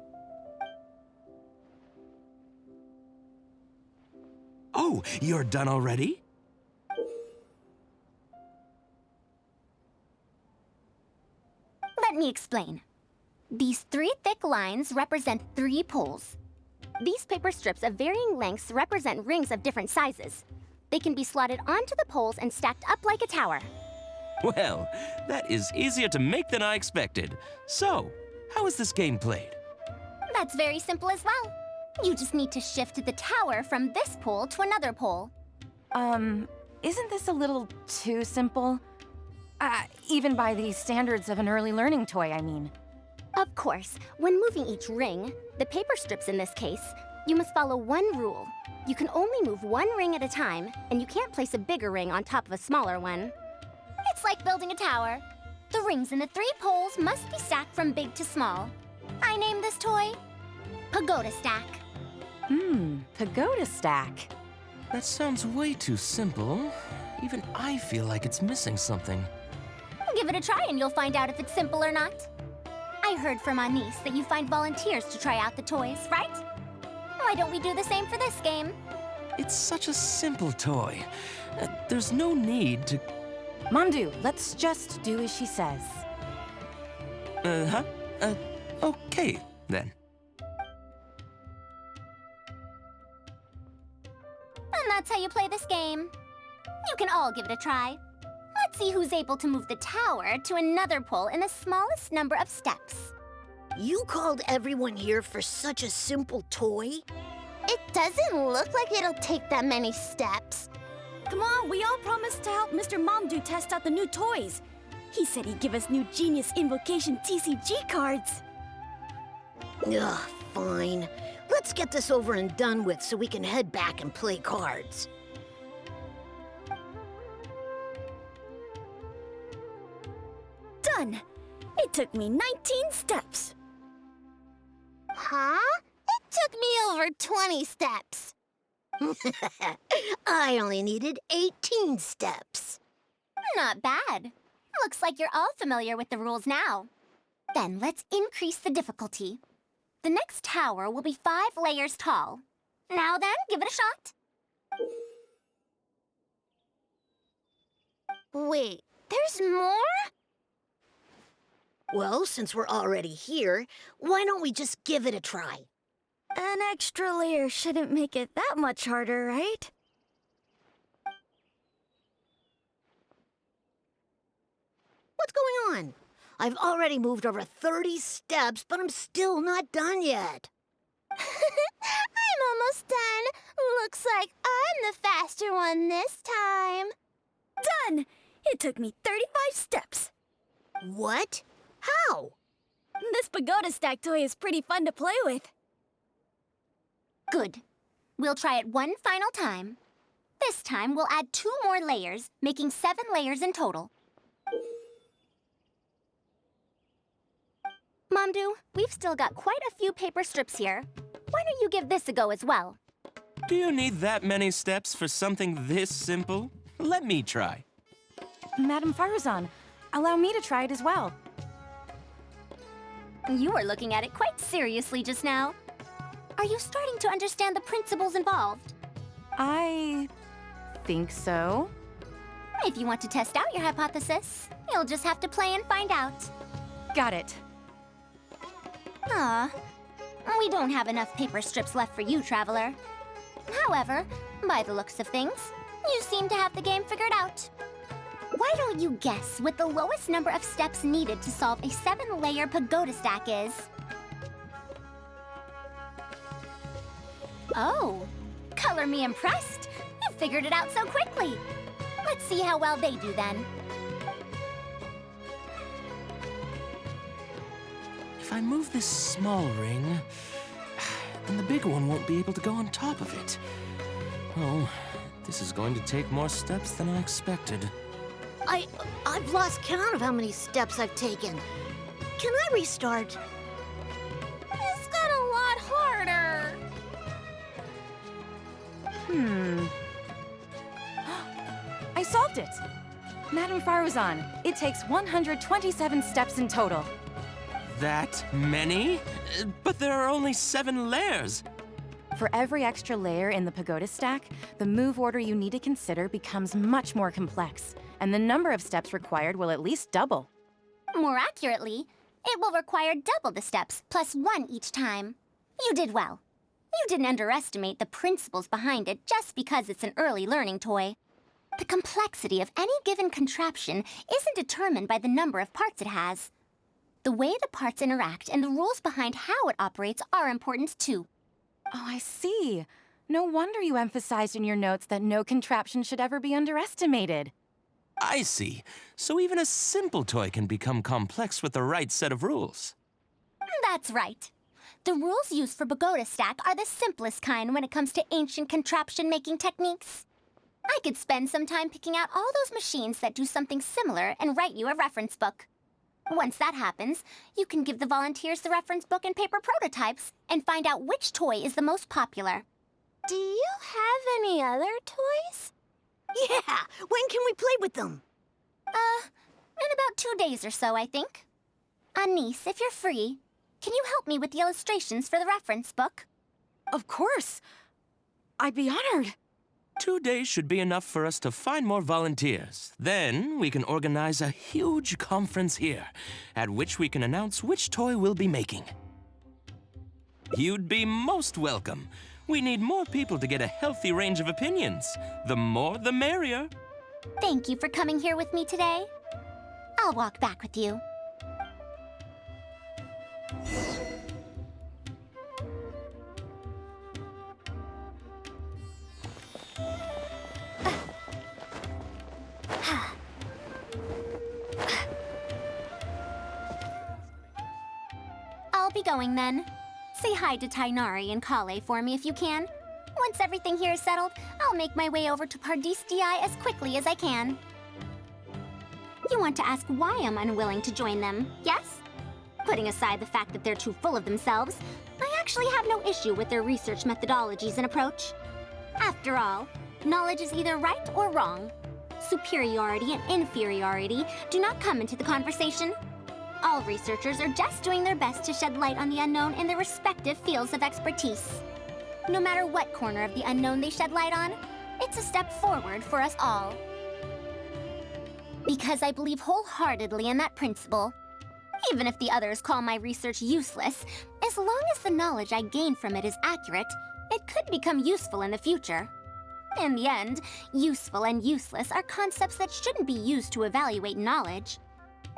Oh, you're done already? Let me explain. These 3 thick lines represent 3 poles. These paper strips of varying lengths represent rings of different sizes. They can be slotted onto the poles and stacked up like a tower. Well, that is easier to make than I expected. So, how is this game played? That's very simple as well. You just need to shift the tower from this pole to another pole. Isn't this a little too simple? Even by the standards of an early learning toy, I mean. Of course, when moving each ring, the paper strips in this case, you must follow one rule. You can only move one ring at a time, and you can't place a bigger ring on top of a smaller one. It's like building a tower. The rings in the 3 poles must be stacked from big to small. I named this toy Pagoda Stack. Pagoda stack. That sounds way too simple. Even I feel like it's missing something. Give it a try and you'll find out if it's simple or not. I heard from Anis that you find volunteers to try out the toys, right? Why don't we do the same for this game? It's such a simple toy. There's no need to... Mamdu, let's just do as she says. Okay, then. And that's how you play this game. You can all give it a try. Let's see who's able to move the tower to another pole in the smallest number of steps. You called everyone here for such a simple toy? It doesn't look like it'll take that many steps. Come on, we all promised to help Mr. Mamdu test out the new toys. He said he'd give us new Genius Invocation TCG cards. Ugh, fine. Let's get this over and done with so we can head back and play cards. Done! It took me 19 steps. Huh? It took me over 20 steps. I only needed 18 steps. Not bad. Looks like you're all familiar with the rules now. Then let's increase the difficulty. The next tower will be 5 layers tall. Now then, give it a shot. Wait, there's more? Well, since we're already here, why don't we just give it a try? An extra layer shouldn't make it that much harder, right? What's going on? I've already moved over 30 steps, but I'm still not done yet. I'm almost done. Looks like I'm the faster one this time. Done! It took me 35 steps. What? How? This pagoda stack toy is pretty fun to play with. Good. We'll try it one final time. This time, we'll add 2 more layers, making 7 layers in total. Momdu, we've still got quite a few paper strips here. Why don't you give this a go as well? Do you need that many steps for something this simple? Let me try. Madam Faruzan, allow me to try it as well. You were looking at it quite seriously just now. Are you starting to understand the principles involved? I think so. If you want to test out your hypothesis, you'll just have to play and find out. Got it. Ah, we don't have enough paper strips left for you, Traveler. However, by the looks of things, you seem to have the game figured out. Why don't you guess what the lowest number of steps needed to solve a 7-layer pagoda stack is? Oh, color me impressed. You figured it out so quickly. Let's see how well they do then. If I move this small ring, then the big one won't be able to go on top of it. Oh, this is going to take more steps than I expected. I've lost count of how many steps I've taken. Can I restart? This got a lot harder. I solved it! Madam Faruzan, it takes 127 steps in total. That many? But there are only 7 layers. For every extra layer in the pagoda stack, the move order you need to consider becomes much more complex, and the number of steps required will at least double. More accurately, it will require double the steps, plus 1 each time. You did well. You didn't underestimate the principles behind it just because it's an early learning toy. The complexity of any given contraption isn't determined by the number of parts it has. The way the parts interact and the rules behind how it operates are important too. Oh, I see. No wonder you emphasized in your notes that no contraption should ever be underestimated. I see. So even a simple toy can become complex with the right set of rules. That's right. The rules used for pagoda stack are the simplest kind when it comes to ancient contraption-making techniques. I could spend some time picking out all those machines that do something similar and write you a reference book. Once that happens, you can give the volunteers the reference book and paper prototypes and find out which toy is the most popular. Do you have any other toys? Yeah! When can we play with them? In about 2 days or so, I think. Anise, if you're free, can you help me with the illustrations for the reference book? Of course! I'd be honored. 2 days should be enough for us to find more volunteers. Then we can organize a huge conference here, at which we can announce which toy we'll be making. You'd be most welcome. We need more people to get a healthy range of opinions. The more, the merrier. Thank you for coming here with me today. I'll walk back with you. I'll be going then. Say hi to Tainari and Kale for me if you can. Once everything here is settled, I'll make my way over to Pardis DI as quickly as I can. You want to ask why I'm unwilling to join them, yes? Putting aside the fact that they're too full of themselves, I actually have no issue with their research methodologies and approach. After all, knowledge is either right or wrong. Superiority and inferiority do not come into the conversation. All researchers are just doing their best to shed light on the unknown in their respective fields of expertise. No matter what corner of the unknown they shed light on, it's a step forward for us all. Because I believe wholeheartedly in that principle. Even if the others call my research useless, As long as the knowledge I gain from it is accurate, it could become useful in the future. In the end, useful and useless are concepts that shouldn't be used to evaluate knowledge.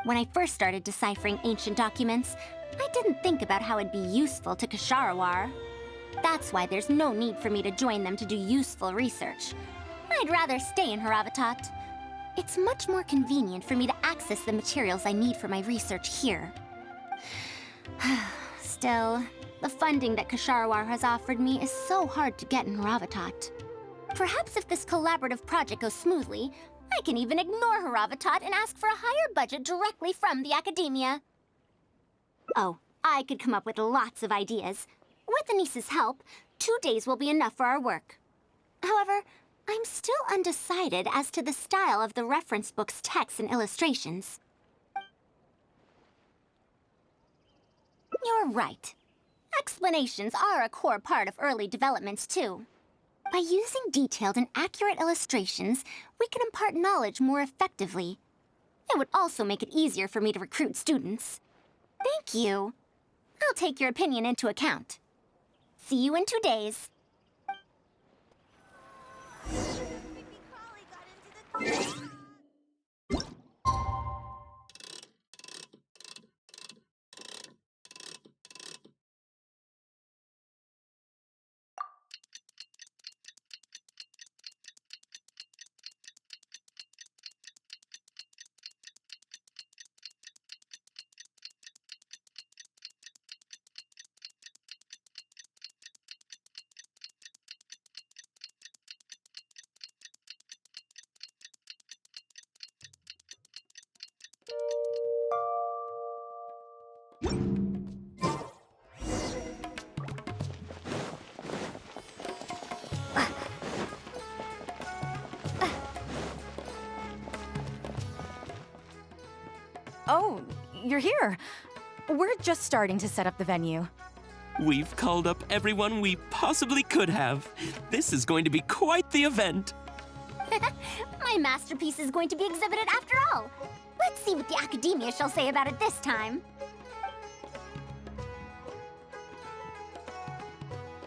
When I first started deciphering ancient documents, I didn't think about how it'd be useful to Ksharawar. That's why there's no need for me to join them to do useful research. I'd rather stay in Haravatat. It's much more convenient for me to access the materials I need for my research here. Still, the funding that Ksharawar has offered me is so hard to get in Haravatat. Perhaps if this collaborative project goes smoothly, I can even ignore Haravatat and ask for a higher budget directly from the academia. Oh, I could come up with lots of ideas. With Anis's help, 2 days will be enough for our work. However, I'm still undecided as to the style of the reference book's text and illustrations. You're right. Explanations are a core part of early developments, too. By using detailed and accurate illustrations, we can impart knowledge more effectively. It would also make it easier for me to recruit students. Thank you. I'll take your opinion into account. See you in 2 days. Oh, you're here. We're just starting to set up the venue. We've called up everyone we possibly could have. This is going to be quite the event. My masterpiece is going to be exhibited after all. Let's see what the academia shall say about it this time.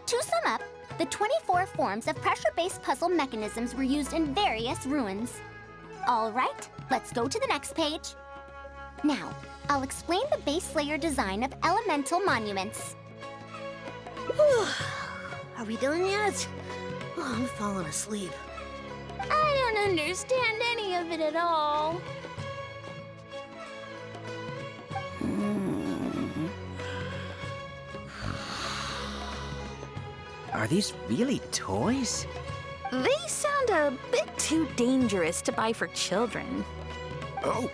To sum up, the 24 forms of pressure-based puzzle mechanisms were used in various ruins. All right, let's go to the next page. Now, I'll explain the base layer design of elemental monuments. Are we done yet? Oh, I'm falling asleep. I don't understand any of it at all. Are these really toys? They sound a bit too dangerous to buy for children. Oh,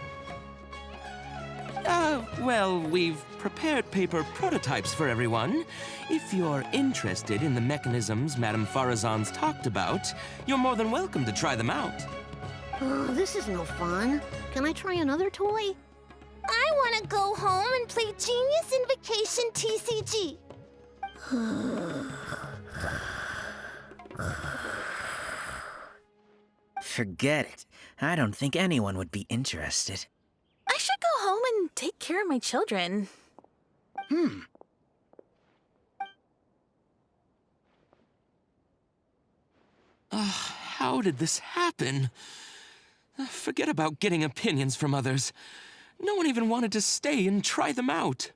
Well, we've prepared paper prototypes for everyone. If you're interested in the mechanisms Madame Faruzan's talked about, you're more than welcome to try them out. Oh, this is no fun. Can I try another toy? I want to go home and play Genius Invocation TCG. forget it. I don't think anyone would be interested. I should go home and take care of my children. How did this happen? Forget about getting opinions from others. No one even wanted to stay and try them out.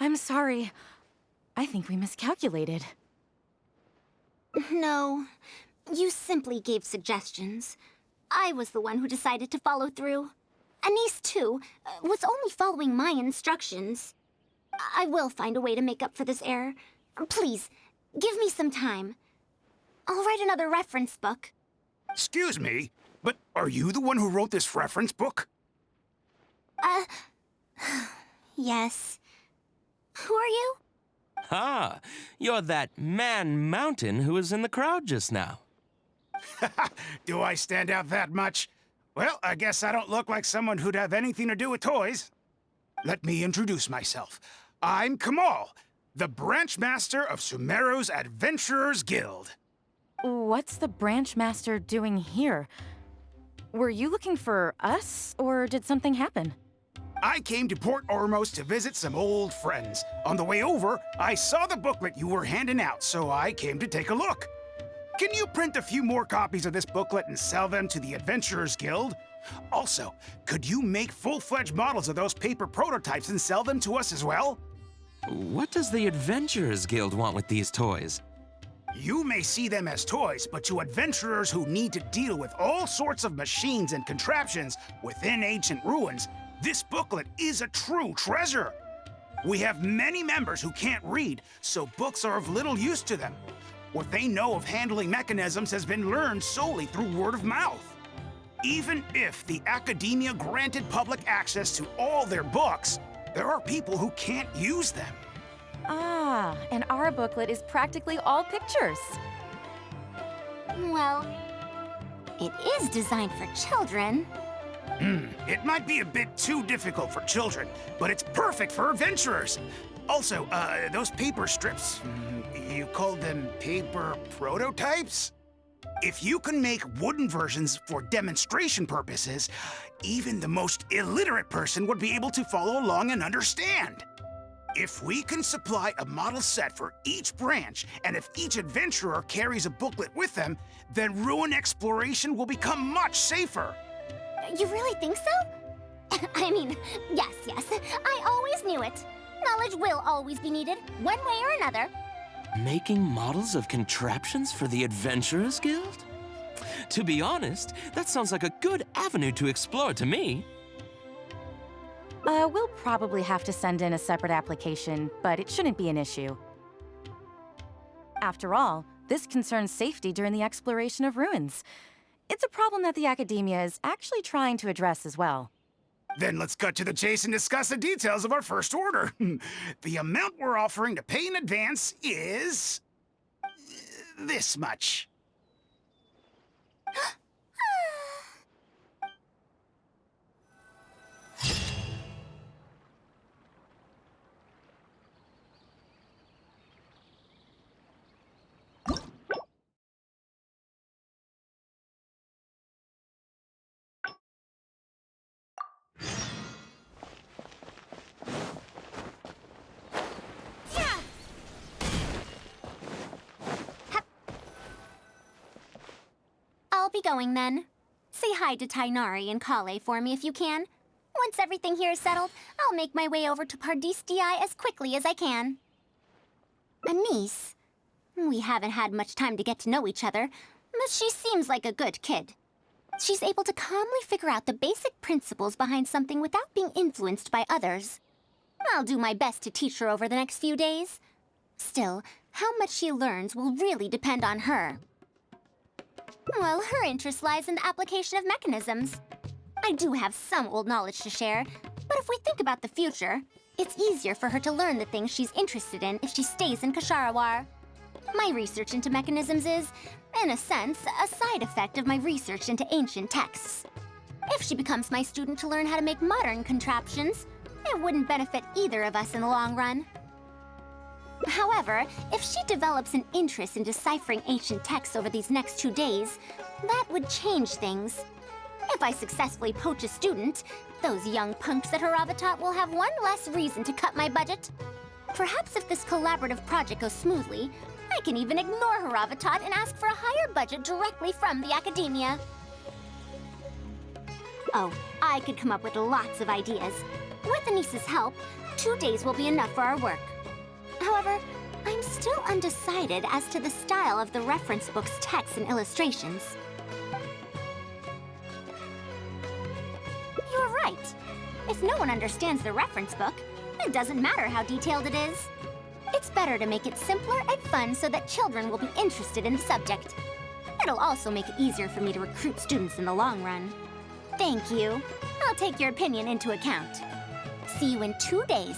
I'm sorry. I think we miscalculated. No, you simply gave suggestions. I was the one who decided to follow through. Anise, too, was only following my instructions. I will find a way to make up for this error. Please, give me some time. I'll write another reference book. Excuse me, but are you the one who wrote this reference book? Yes. Who are you? Ah, you're that man Mountain who was in the crowd just now. Do I stand out that much? Well, I guess I don't look like someone who'd have anything to do with toys. Let me introduce myself. I'm Kamal, the branch master of Sumeru's Adventurers Guild. What's the branch master doing here? Were you looking for us, or did something happen? I came to Port Ormos to visit some old friends. On the way over, I saw the booklet you were handing out, so I came to take a look. Can you print a few more copies of this booklet and sell them to the Adventurers Guild? Also, could you make full-fledged models of those paper prototypes and sell them to us as well? What does the Adventurers Guild want with these toys? You may see them as toys, but to adventurers who need to deal with all sorts of machines and contraptions within ancient ruins, this booklet is a true treasure. We have many members who can't read, so books are of little use to them. What they know of handling mechanisms has been learned solely through word of mouth. Even if the academia granted public access to all their books, there are people who can't use them. Ah, and our booklet is practically all pictures. Well, it is designed for children. It might be a bit too difficult for children, but it's perfect for adventurers. Also, those paper strips, you called them paper prototypes? If you can make wooden versions for demonstration purposes, even the most illiterate person would be able to follow along and understand. If we can supply a model set for each branch, and if each adventurer carries a booklet with them, then ruin exploration will become much safer. You really think so? I mean, yes, I always knew it. Knowledge will always be needed, one way or another. Making models of contraptions for the Adventurers Guild? To be honest, that sounds like a good avenue to explore to me. We'll probably have to send in a separate application, but it shouldn't be an issue. After all, this concerns safety during the exploration of ruins. It's a problem that the academia is actually trying to address as well. Then let's cut to the chase and discuss the details of our first order. The amount we're offering to pay in advance is this much. I'll be going then. Say hi to Tainari and Kale for me if you can. Once everything here is settled, I'll make my way over to Pardistii as quickly as I can. Anise? We haven't had much time to get to know each other, but she seems like a good kid. She's able to calmly figure out the basic principles behind something without being influenced by others. I'll do my best to teach her over the next few days. Still, how much she learns will really depend on her. Well, her interest lies in the application of mechanisms. I do have some old knowledge to share, but if we think about the future, it's easier for her to learn the things she's interested in if she stays in Kasharawar. My research into mechanisms is, in a sense, a side effect of my research into ancient texts. If she becomes my student to learn how to make modern contraptions, it wouldn't benefit either of us in the long run. However, if she develops an interest in deciphering ancient texts over these next 2 days, that would change things. If I successfully poach a student, those young punks at Haravatat will have one less reason to cut my budget. Perhaps if this collaborative project goes smoothly, I can even ignore Haravatat and ask for a higher budget directly from the academia. Oh, I could come up with lots of ideas. With Anisa's help, 2 days will be enough for our work. However, I'm still undecided as to the style of the reference book's text and illustrations. You're right. If no one understands the reference book, it doesn't matter how detailed it is. It's better to make it simpler and fun so that children will be interested in the subject. It'll also make it easier for me to recruit students in the long run. Thank you. I'll take your opinion into account. See you in 2 days.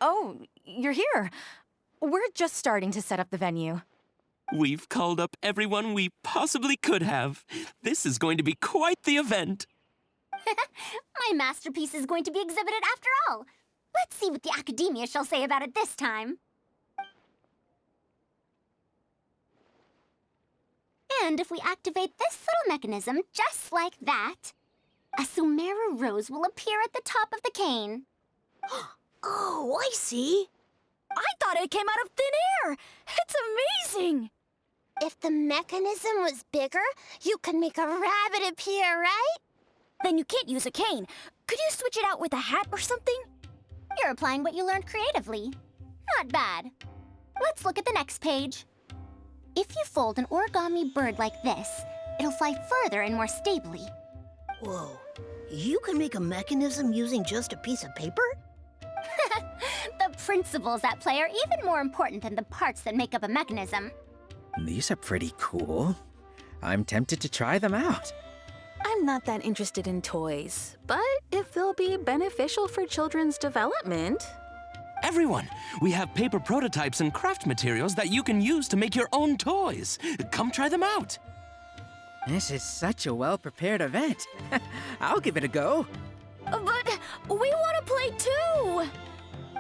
Oh, you're here. We're just starting to set up the venue. We've called up everyone we possibly could have. This is going to be quite the event. My masterpiece is going to be exhibited after all. Let's see what the Academia shall say about it this time. And if we activate this little mechanism just like that, a Sumeru rose will appear at the top of the cane. Oh, I see. I thought it came out of thin air! It's amazing! If the mechanism was bigger, you could make a rabbit appear, right? Then you can't use a cane. Could you switch it out with a hat or something? You're applying what you learned creatively. Not bad. Let's look at the next page. If you fold an origami bird like this, it'll fly further and more stably. Whoa. You can make a mechanism using just a piece of paper? The principles at play are even more important than the parts that make up a mechanism. These are pretty cool. I'm tempted to try them out. I'm not that interested in toys, but if they'll be beneficial for children's development... Everyone, we have paper prototypes and craft materials that you can use to make your own toys. Come try them out. This is such a well-prepared event. I'll give it a go. But we want to play too!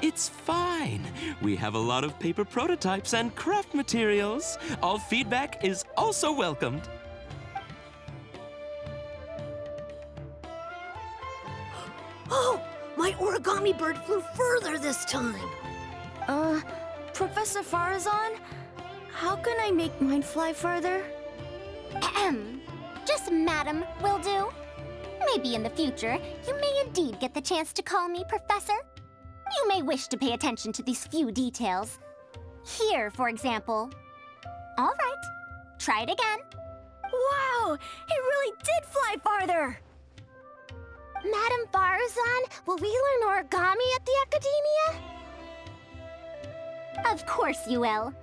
It's fine. We have a lot of paper prototypes and craft materials. All feedback is also welcomed. Oh, my origami bird flew further this time. Professor Faruzan, how can I make mine fly further? Ahem. Just Madam will do. Maybe in the future, you may indeed get the chance to call me Professor. You may wish to pay attention to these few details. Here, for example. All right, try it again. Wow! It really did fly farther! Madam Faruzan, will we learn origami at the Academia? Of course you will.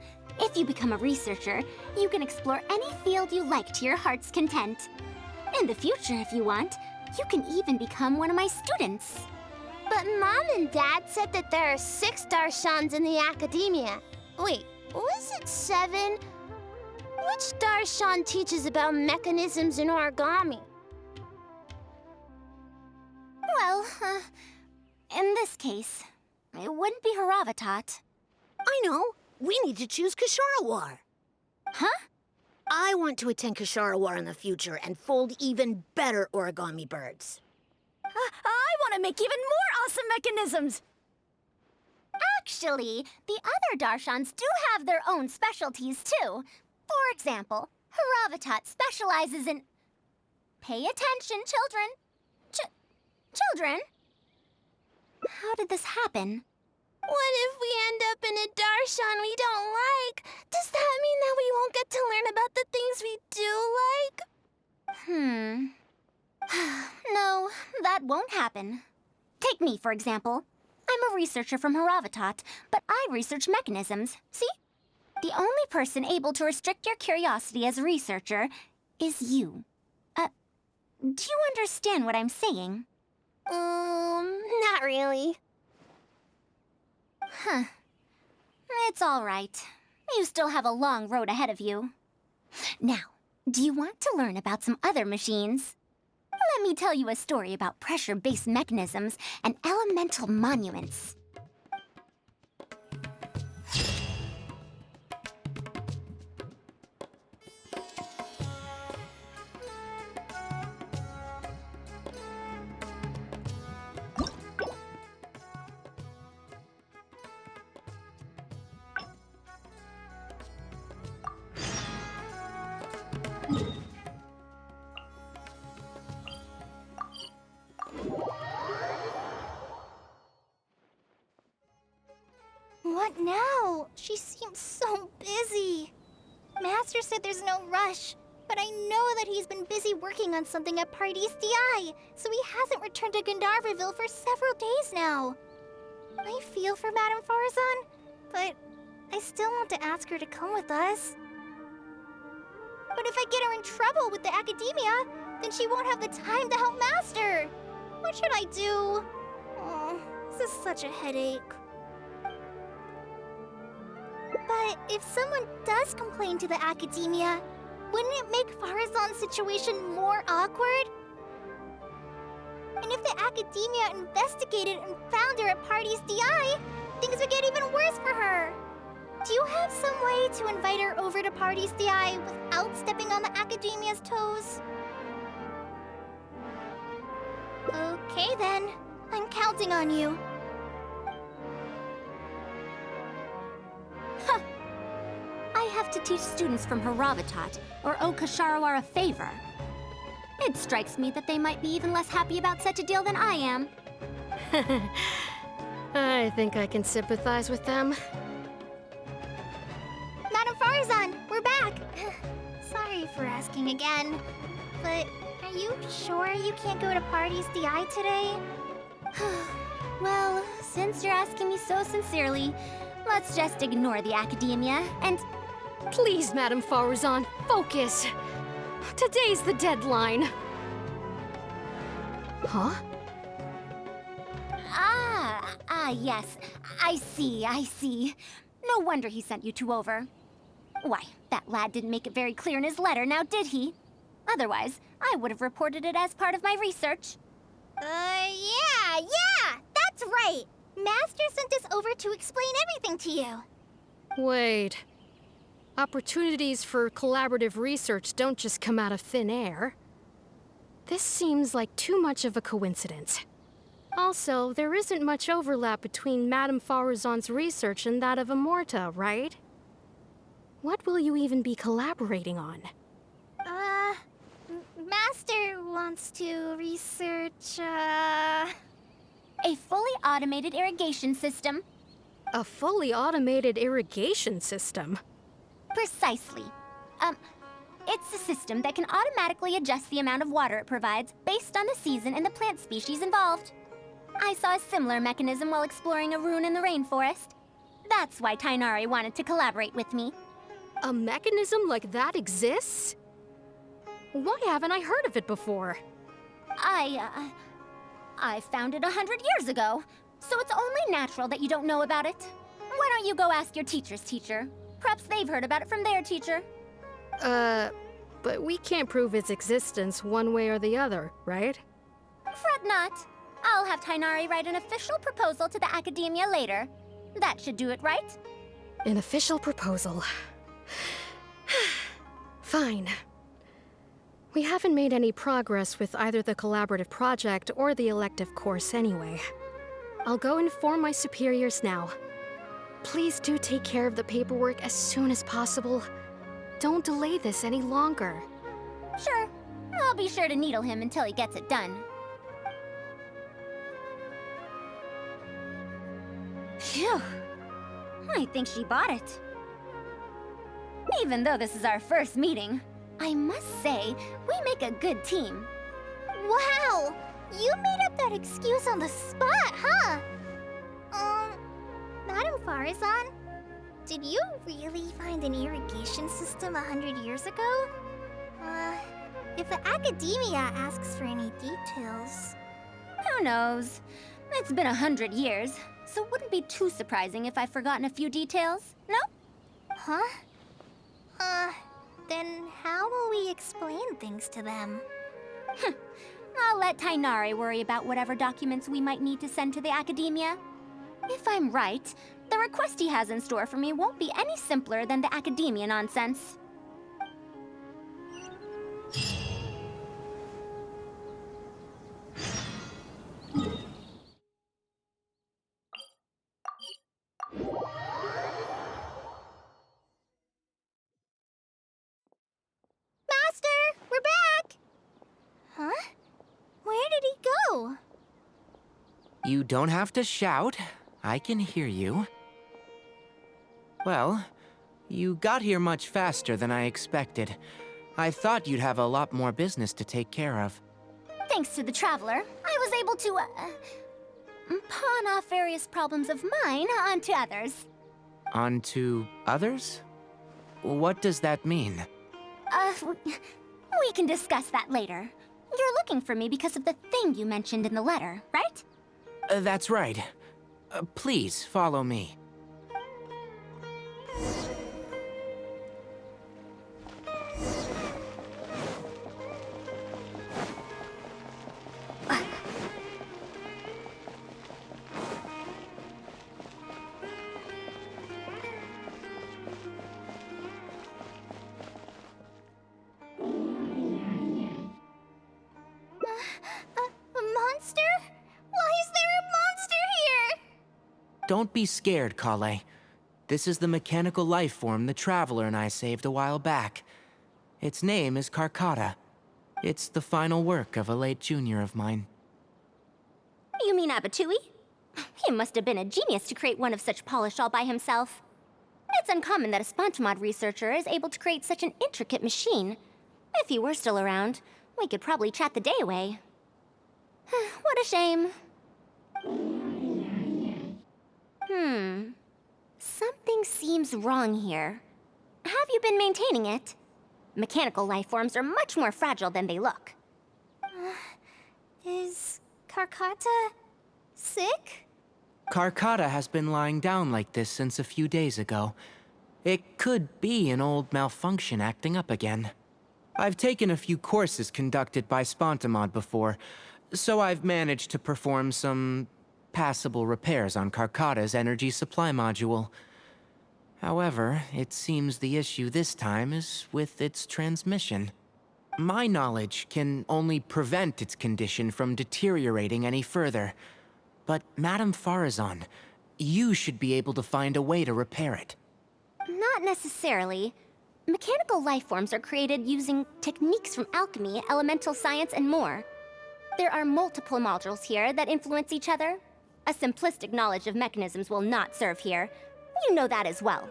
If you become a researcher, you can explore any field you like to your heart's content. In the future, if you want, you can even become one of my students. But Mom and Dad said that there are 6 Darshans in the Academia. Wait, was it 7? Which Darshan teaches about mechanisms in origami? Well, in this case, it wouldn't be Haravatat. I know. We need to choose Kasharawar. Huh? I want to attend Kasharawar in the future and fold even better origami birds. I want to make even more awesome mechanisms! Actually, the other Darshans do have their own specialties, too. For example, Haravatat specializes in... Pay attention, children. Children? How did this happen? What if we end up in a Darshan we don't like? Does that mean that we won't get to learn about the things we do like? No, that won't happen. Take me, for example. I'm a researcher from Haravatat, but I research mechanisms, see? The only person able to restrict your curiosity as a researcher is you. Do you understand what I'm saying? Not really. Huh. It's all right. You still have a long road ahead of you. Now, do you want to learn about some other machines? Let me tell you a story about pressure-based mechanisms and elemental monuments. What now? She seems so busy. Master said there's no rush, but I know that he's been busy working on something at Pardis DI, so he hasn't returned to Gandharvaville for several days now. I feel for Madame Faruzan, but I still want to ask her to come with us. But if I get her in trouble with the Academia, then she won't have the time to help Master. What should I do? Oh, this is such a headache. But if someone does complain to the Academia, wouldn't it make Faruzan's situation more awkward? And if the Academia investigated and found her at Party's DI, things would get even worse for her. Do you have some way to invite her over to Party's DI without stepping on the Academia's toes? Okay then. I'm counting on you. Huh. I have to teach students from Haravatat, or owe Kasharawar a favor. It strikes me that they might be even less happy about such a deal than I am. I think I can sympathize with them. Madam Faruzan, we're back! Sorry for asking again, but are you sure you can't go to Party's DI today? Well, since you're asking me so sincerely, let's just ignore the Academia and... Please, Madam Faruzan, focus! Today's the deadline. Huh? Yes. I see. No wonder he sent you two over. Why, that lad didn't make it very clear in his letter, now did he? Otherwise, I would have reported it as part of my research. Yeah, that's right! Master sent us over to explain everything to you. Wait. Opportunities for collaborative research don't just come out of thin air. This seems like too much of a coincidence. Also, there isn't much overlap between Madame Faruzan's research and that of Amorta, right? What will you even be collaborating on? Master wants to research, A fully automated irrigation system. A fully automated irrigation system? Precisely. It's a system that can automatically adjust the amount of water it provides based on the season and the plant species involved. I saw a similar mechanism while exploring a rune in the rainforest. That's why Tainari wanted to collaborate with me. A mechanism like that exists? Why haven't I heard of it before? I found it 100 years ago, so it's only natural that you don't know about it. Why don't you go ask your teacher's teacher? Perhaps they've heard about it from their teacher. But we can't prove its existence one way or the other, right? Fret not. I'll have Tainari write an official proposal to the Academia later. That should do it, right? An official proposal. Fine. We haven't made any progress with either the collaborative project or the elective course anyway. I'll go inform my superiors now. Please do take care of the paperwork as soon as possible. Don't delay this any longer. Sure. I'll be sure to needle him until he gets it done. Phew. I think she bought it. Even though this is our first meeting, I must say, we make a good team. Wow! You made up that excuse on the spot, huh? Madam Faruzan, did you really find an irrigation system 100 years ago? If the Academia asks for any details... Who knows? It's been 100 years, so it wouldn't be too surprising if I've forgotten a few details, no? Huh? Then how will we explain things to them? I'll let Tainari worry about whatever documents we might need to send to the Academia. If I'm right, the request he has in store for me won't be any simpler than the Academia nonsense. You don't have to shout. I can hear you. Well, you got here much faster than I expected. I thought you'd have a lot more business to take care of. Thanks to the Traveler, I was able to, pawn off various problems of mine onto others. Onto others? What does that mean? We can discuss that later. You're looking for me because of the thing you mentioned in the letter, right? That's right. Please follow me. Don't be scared, Kale. This is the mechanical life form the Traveler and I saved a while back. Its name is Karkata. It's the final work of a late junior of mine. You mean Abatui? He must have been a genius to create one of such polish all by himself. It's uncommon that a Spontamod researcher is able to create such an intricate machine. If he were still around, we could probably chat the day away. What a shame. Something seems wrong here. Have you been maintaining it? Mechanical life forms are much more fragile than they look. Is Karkata sick? Karkata has been lying down like this since a few days ago. It could be an old malfunction acting up again. I've taken a few courses conducted by Spontamod before, so I've managed to perform some passable repairs on Karkata's energy supply module. However, it seems the issue this time is with its transmission. My knowledge can only prevent its condition from deteriorating any further. But Madame Faruzan, you should be able to find a way to repair it. Not necessarily. Mechanical life forms are created using techniques from alchemy, elemental science, and more. There are multiple modules here that influence each other. A simplistic knowledge of mechanisms will not serve here. You know that as well.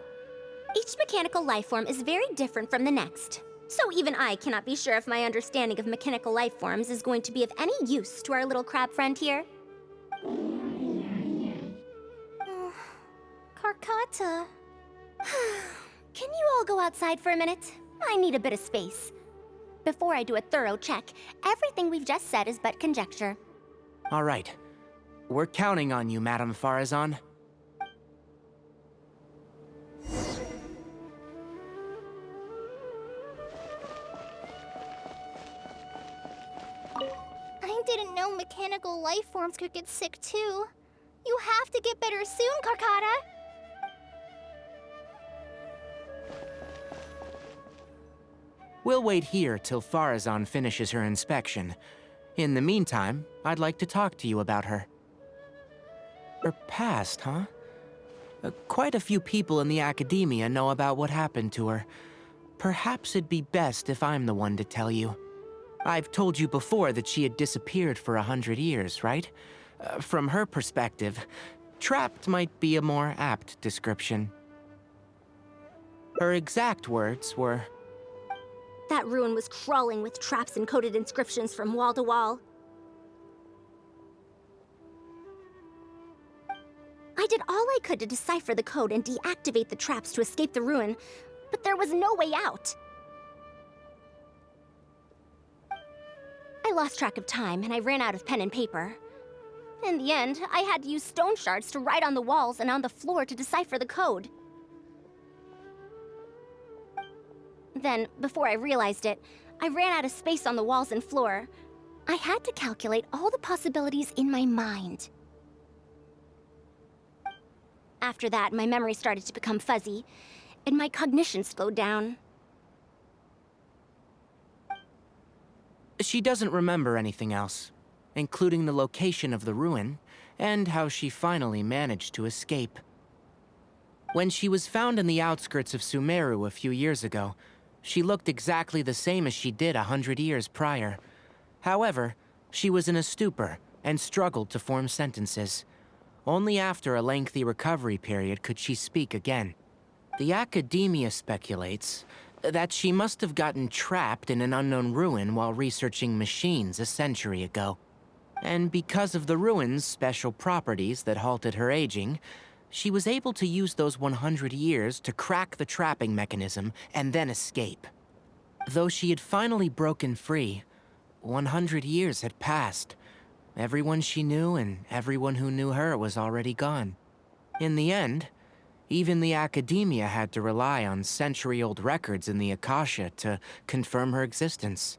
Each mechanical life form is very different from the next. So even I cannot be sure if my understanding of mechanical life forms is going to be of any use to our little crab friend here. Karkata. Can you all go outside for a minute? I need a bit of space. Before I do a thorough check, everything we've just said is but conjecture. All right. We're counting on you, Madame Faruzan. I didn't know mechanical life forms could get sick too. You have to get better soon, Karkata! We'll wait here till Faruzan finishes her inspection. In the meantime, I'd like to talk to you about her. Her past, huh? Quite a few people in the academia know about what happened to her. Perhaps it'd be best if I'm the one to tell you. I've told you before that she had disappeared for 100 years, right? From her perspective, trapped might be a more apt description. Her exact words were, That ruin was crawling with traps and coded inscriptions from wall to wall. I did all I could to decipher the code and deactivate the traps to escape the ruin, but there was no way out. I lost track of time, and I ran out of pen and paper. In the end, I had to use stone shards to write on the walls and on the floor to decipher the code. Then, before I realized it, I ran out of space on the walls and floor. I had to calculate all the possibilities in my mind. After that, my memory started to become fuzzy, and my cognition slowed down. She doesn't remember anything else, including the location of the ruin, and how she finally managed to escape. When she was found in the outskirts of Sumeru a few years ago, she looked exactly the same as she did 100 years prior. However, she was in a stupor and struggled to form sentences. Only after a lengthy recovery period could she speak again. The academia speculates that she must have gotten trapped in an unknown ruin while researching machines a century ago. And because of the ruin's special properties that halted her aging, she was able to use those 100 years to crack the trapping mechanism and then escape. Though she had finally broken free, 100 years had passed. Everyone she knew and everyone who knew her was already gone. In the end, even the academia had to rely on century-old records in the Akasha to confirm her existence.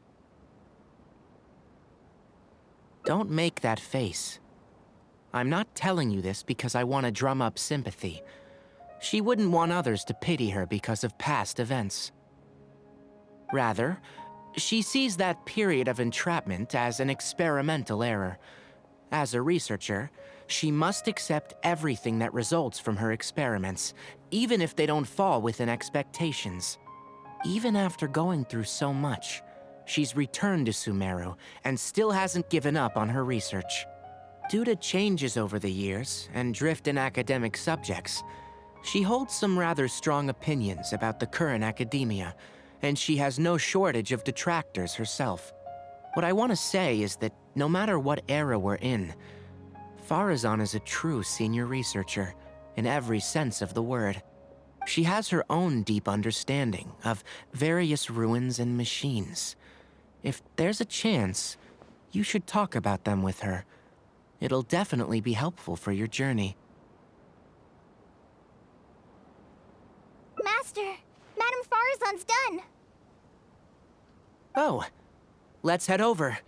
Don't make that face. I'm not telling you this because I want to drum up sympathy. She wouldn't want others to pity her because of past events. Rather, she sees that period of entrapment as an experimental error. As a researcher, she must accept everything that results from her experiments, even if they don't fall within expectations. Even after going through so much, she's returned to Sumeru and still hasn't given up on her research. Due to changes over the years and drift in academic subjects, she holds some rather strong opinions about the current academia, and she has no shortage of detractors herself. What I want to say is that no matter what era we're in, Faruzan is a true senior researcher, in every sense of the word. She has her own deep understanding of various ruins and machines. If there's a chance, you should talk about them with her. It'll definitely be helpful for your journey. Master, Madame Faruzan's done. Oh, let's head over.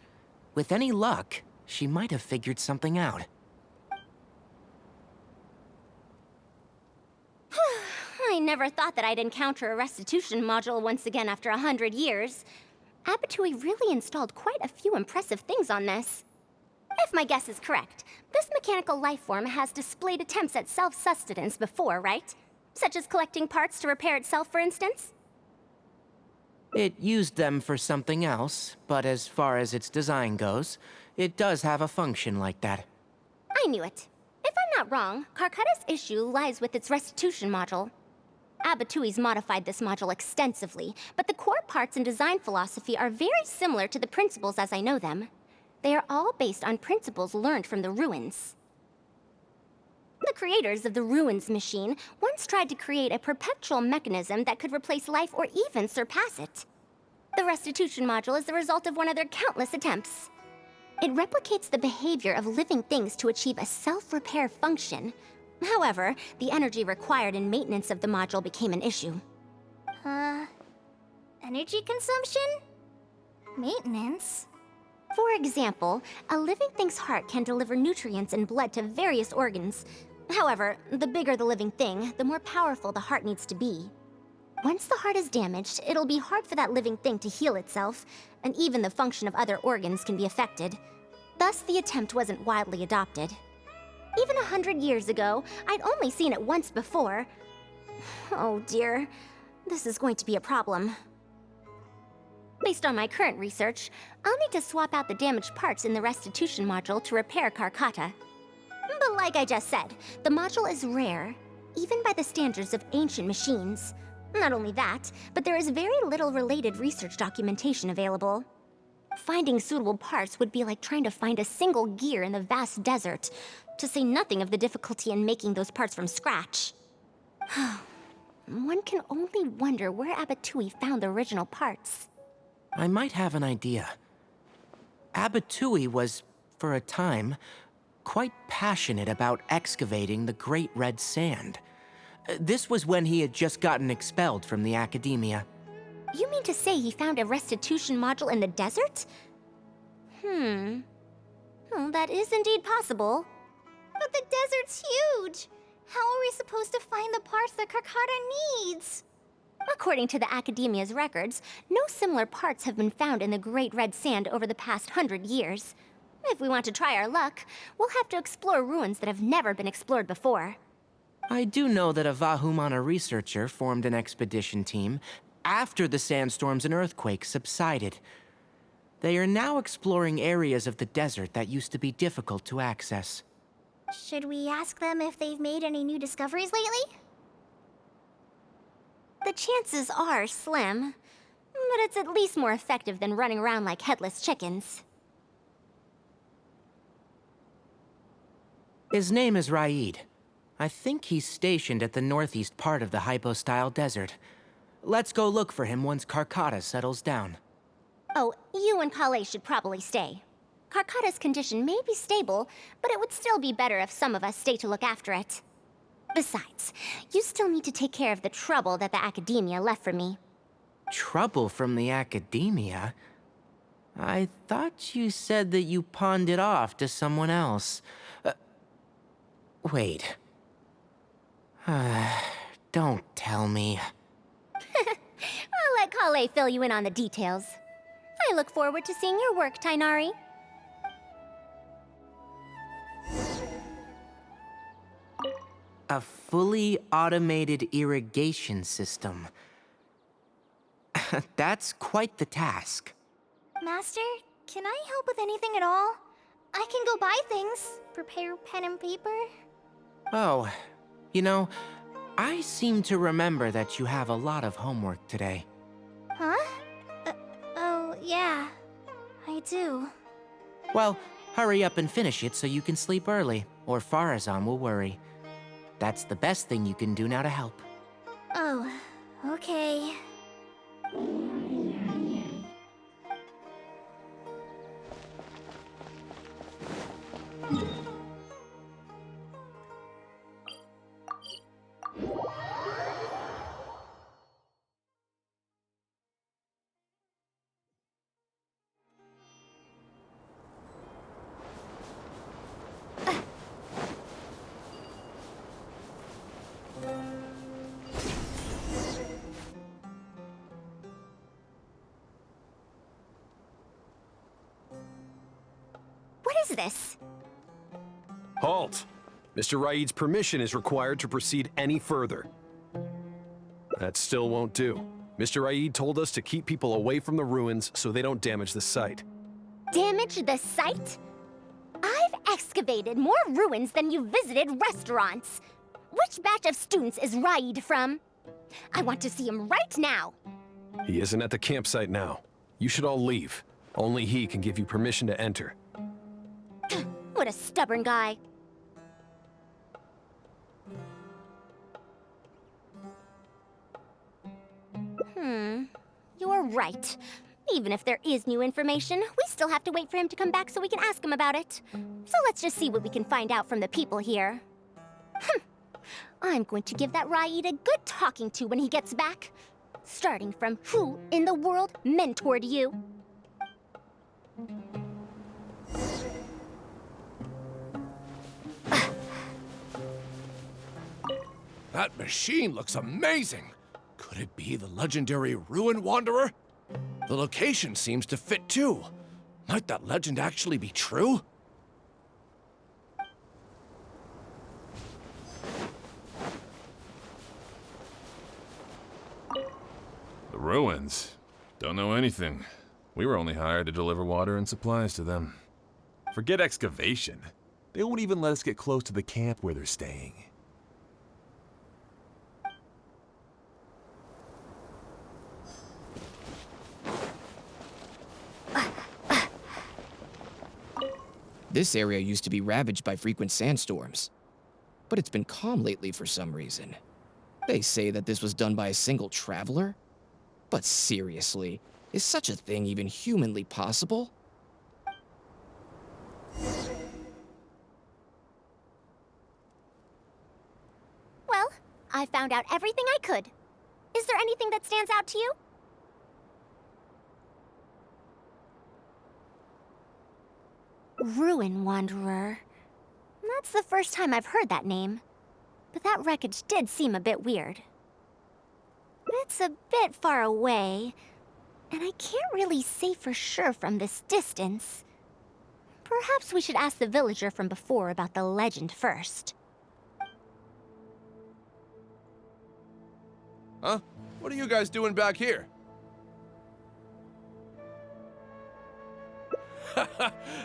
With any luck, she might have figured something out. I never thought that I'd encounter a restitution module once again after 100 years. Abattoir really installed quite a few impressive things on this. If my guess is correct, this mechanical life form has displayed attempts at self-sustenance before, right? Such as collecting parts to repair itself, for instance? It used them for something else, but as far as its design goes, it does have a function like that. I knew it. If I'm not wrong, Carcata's issue lies with its restitution module. Abatui's modified this module extensively, but the core parts and design philosophy are very similar to the principles as I know them. They are all based on principles learned from the ruins. The creators of the Ruins machine once tried to create a perpetual mechanism that could replace life or even surpass it. The restitution module is the result of one of their countless attempts. It replicates the behavior of living things to achieve a self-repair function. However, the energy required in maintenance of the module became an issue. Energy consumption? Maintenance? For example, a living thing's heart can deliver nutrients and blood to various organs. However, the bigger the living thing, the more powerful the heart needs to be. Once the heart is damaged, it'll be hard for that living thing to heal itself, and even the function of other organs can be affected. Thus, the attempt wasn't widely adopted. Even 100 years ago, I'd only seen it once before. Oh dear, this is going to be a problem. Based on my current research, I'll need to swap out the damaged parts in the restitution module to repair Carcata. But like I just said, the module is rare, even by the standards of ancient machines. Not only that, but there is very little related research documentation available. Finding suitable parts would be like trying to find a single gear in the vast desert, to say nothing of the difficulty in making those parts from scratch. One can only wonder where Abattoir found the original parts. I might have an idea. Abattoir was, for a time, quite passionate about excavating the Great Red Sand. This was when he had just gotten expelled from the academia. You mean to say he found a restitution module in the desert? Well, that is indeed possible. But the desert's huge! How are we supposed to find the parts that Carcata needs? According to the Academia's records, no similar parts have been found in the Great Red Sand over the past 100 years. If we want to try our luck, we'll have to explore ruins that have never been explored before. I do know that a Vahumana researcher formed an expedition team after the sandstorms and earthquakes subsided. They are now exploring areas of the desert that used to be difficult to access. Should we ask them if they've made any new discoveries lately? The chances are slim, but it's at least more effective than running around like headless chickens. His name is Raid. I think he's stationed at the northeast part of the Hypostyle Desert. Let's go look for him once Carcata settles down. Oh, you and Kale should probably stay. Carcata's condition may be stable, but it would still be better if some of us stay to look after it. Besides, you still need to take care of the trouble that the Academia left for me. Trouble from the Academia? I thought you said that you pawned it off to someone else. Wait. Don't tell me. I'll let Kale fill you in on the details. I look forward to seeing your work, Tainari. A fully automated irrigation system. That's quite the task. Master, can I help with anything at all? I can go buy things, prepare pen and paper. Oh, you know, I seem to remember that you have a lot of homework today. Huh? Oh, yeah. I do. Well, hurry up and finish it so you can sleep early, or Faruzan will worry. That's the best thing you can do now to help. Oh, okay. What is this? Halt! Mr. Raid's permission is required to proceed any further. That still won't do. Mr. Raid told us to keep people away from the ruins so they don't damage the site. Damage the site? I've excavated more ruins than you've visited restaurants. Which batch of students is Raid from? I want to see him right now. He isn't at the campsite now. You should all leave. Only he can give you permission to enter. What a stubborn guy. You're right. Even if there is new information, we still have to wait for him to come back so we can ask him about it. So let's just see what we can find out from the people here. I'm going to give that Raid a good talking to when he gets back. Starting from who in the world mentored you? That machine looks amazing! Could it be the legendary Ruin Wanderer? The location seems to fit too. Might that legend actually be true? The ruins? Don't know anything. We were only hired to deliver water and supplies to them. Forget excavation. They won't even let us get close to the camp where they're staying. This area used to be ravaged by frequent sandstorms, but it's been calm lately for some reason. They say that this was done by a single traveler? But seriously, is such a thing even humanly possible? Well, I found out everything I could. Is there anything that stands out to you? Ruin Wanderer. That's the first time I've heard that name. But that wreckage did seem a bit weird. It's a bit far away, and I can't really say for sure from this distance. Perhaps we should ask the villager from before about the legend first. Huh? What are you guys doing back here?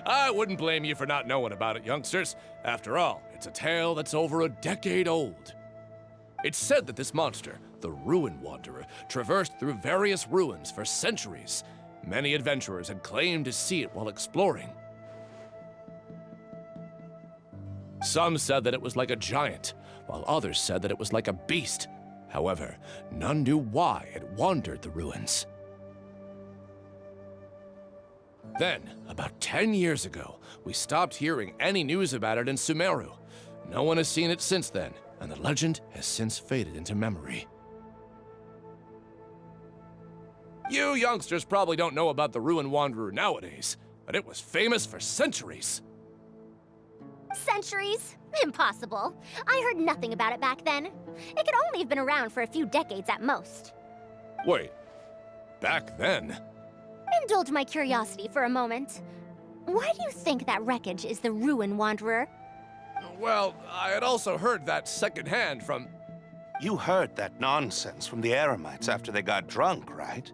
I wouldn't blame you for not knowing about it, youngsters. After all, it's a tale that's over a decade old. It's said that this monster, the Ruin Wanderer, traversed through various ruins for centuries. Many adventurers had claimed to see it while exploring. Some said that it was like a giant, while others said that it was like a beast. However, none knew why it wandered the ruins. Then, about 10 years ago, we stopped hearing any news about it in Sumeru. No one has seen it since then, and the legend has since faded into memory. You youngsters probably don't know about the Ruin Wanderer nowadays, but it was famous for centuries. Centuries? Impossible. I heard nothing about it back then. It could only have been around for a few decades at most. Wait, back then? Indulge my curiosity for a moment. Why do you think that wreckage is the Ruin Wanderer? Well, I had also heard that secondhand from... You heard that nonsense from the Eremites after they got drunk, right?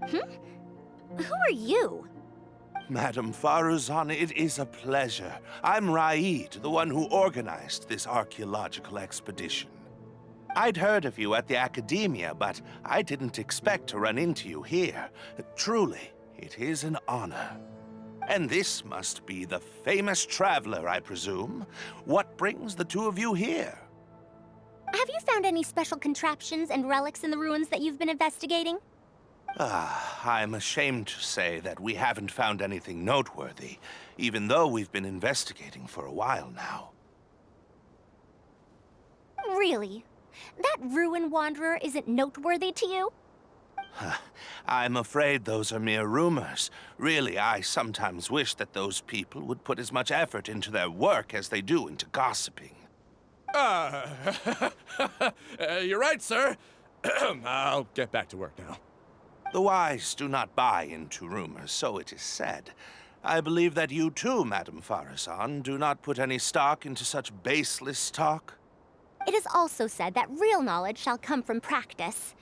Who are you? Madam Faruzan, it is a pleasure. I'm Raid, the one who organized this archaeological expedition. I'd heard of you at the Academia, but I didn't expect to run into you here. Truly, it is an honor. And this must be the famous traveler, I presume. What brings the two of you here? Have you found any special contraptions and relics in the ruins that you've been investigating? I'm ashamed to say that we haven't found anything noteworthy, even though we've been investigating for a while now. Really? That ruin wanderer isn't noteworthy to you? I'm afraid those are mere rumors. Really, I sometimes wish that those people would put as much effort into their work as they do into gossiping. You're right, sir. I'll get back to work now. The wise do not buy into rumors, so it is said. I believe that you too, Madam Faruzan, do not put any stock into such baseless talk. It is also said that real knowledge shall come from practice.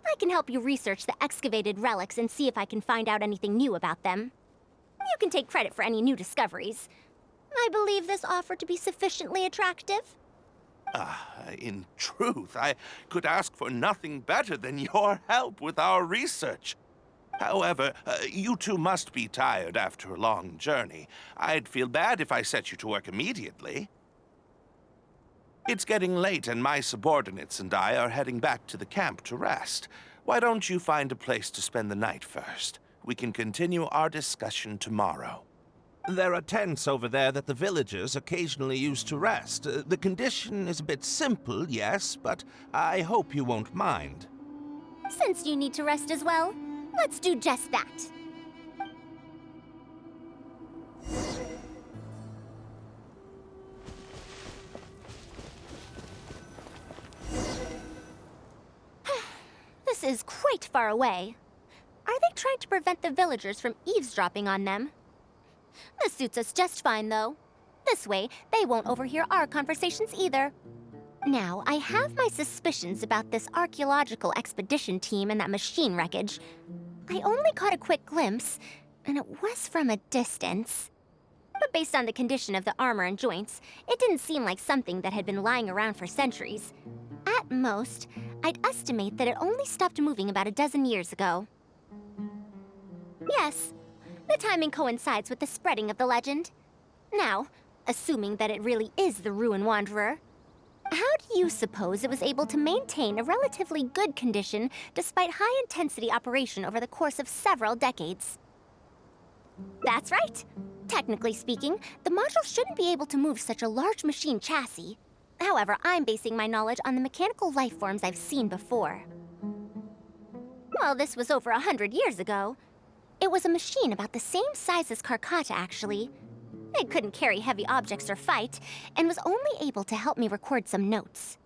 I can help you research the excavated relics and see if I can find out anything new about them. You can take credit for any new discoveries. I believe this offer to be sufficiently attractive. In truth, I could ask for nothing better than your help with our research. However, you two must be tired after a long journey. I'd feel bad if I set you to work immediately. It's getting late and my subordinates and I are heading back to the camp to rest. Why don't you find a place to spend the night first? We can continue our discussion tomorrow. There are tents over there that the villagers occasionally use to rest. The condition is a bit simple, yes, but I hope you won't mind. Since you need to rest as well, let's do just that. This is quite far away. Are they trying to prevent the villagers from eavesdropping on them? This suits us just fine, though. This way, they won't overhear our conversations either. Now, I have my suspicions about this archaeological expedition team and that machine wreckage. I only caught a quick glimpse, and it was from a distance. But based on the condition of the armor and joints, it didn't seem like something that had been lying around for centuries. At most, I'd estimate that it only stopped moving about a dozen years ago. Yes, the timing coincides with the spreading of the legend. Now, assuming that it really is the Ruin Wanderer, how do you suppose it was able to maintain a relatively good condition despite high-intensity operation over the course of several decades? That's right. Technically speaking, the module shouldn't be able to move such a large machine chassis. However, I'm basing my knowledge on the mechanical life forms I've seen before. Well, this was over 100 years ago. It was a machine about the same size as Karkata, actually. It couldn't carry heavy objects or fight, and was only able to help me record some notes.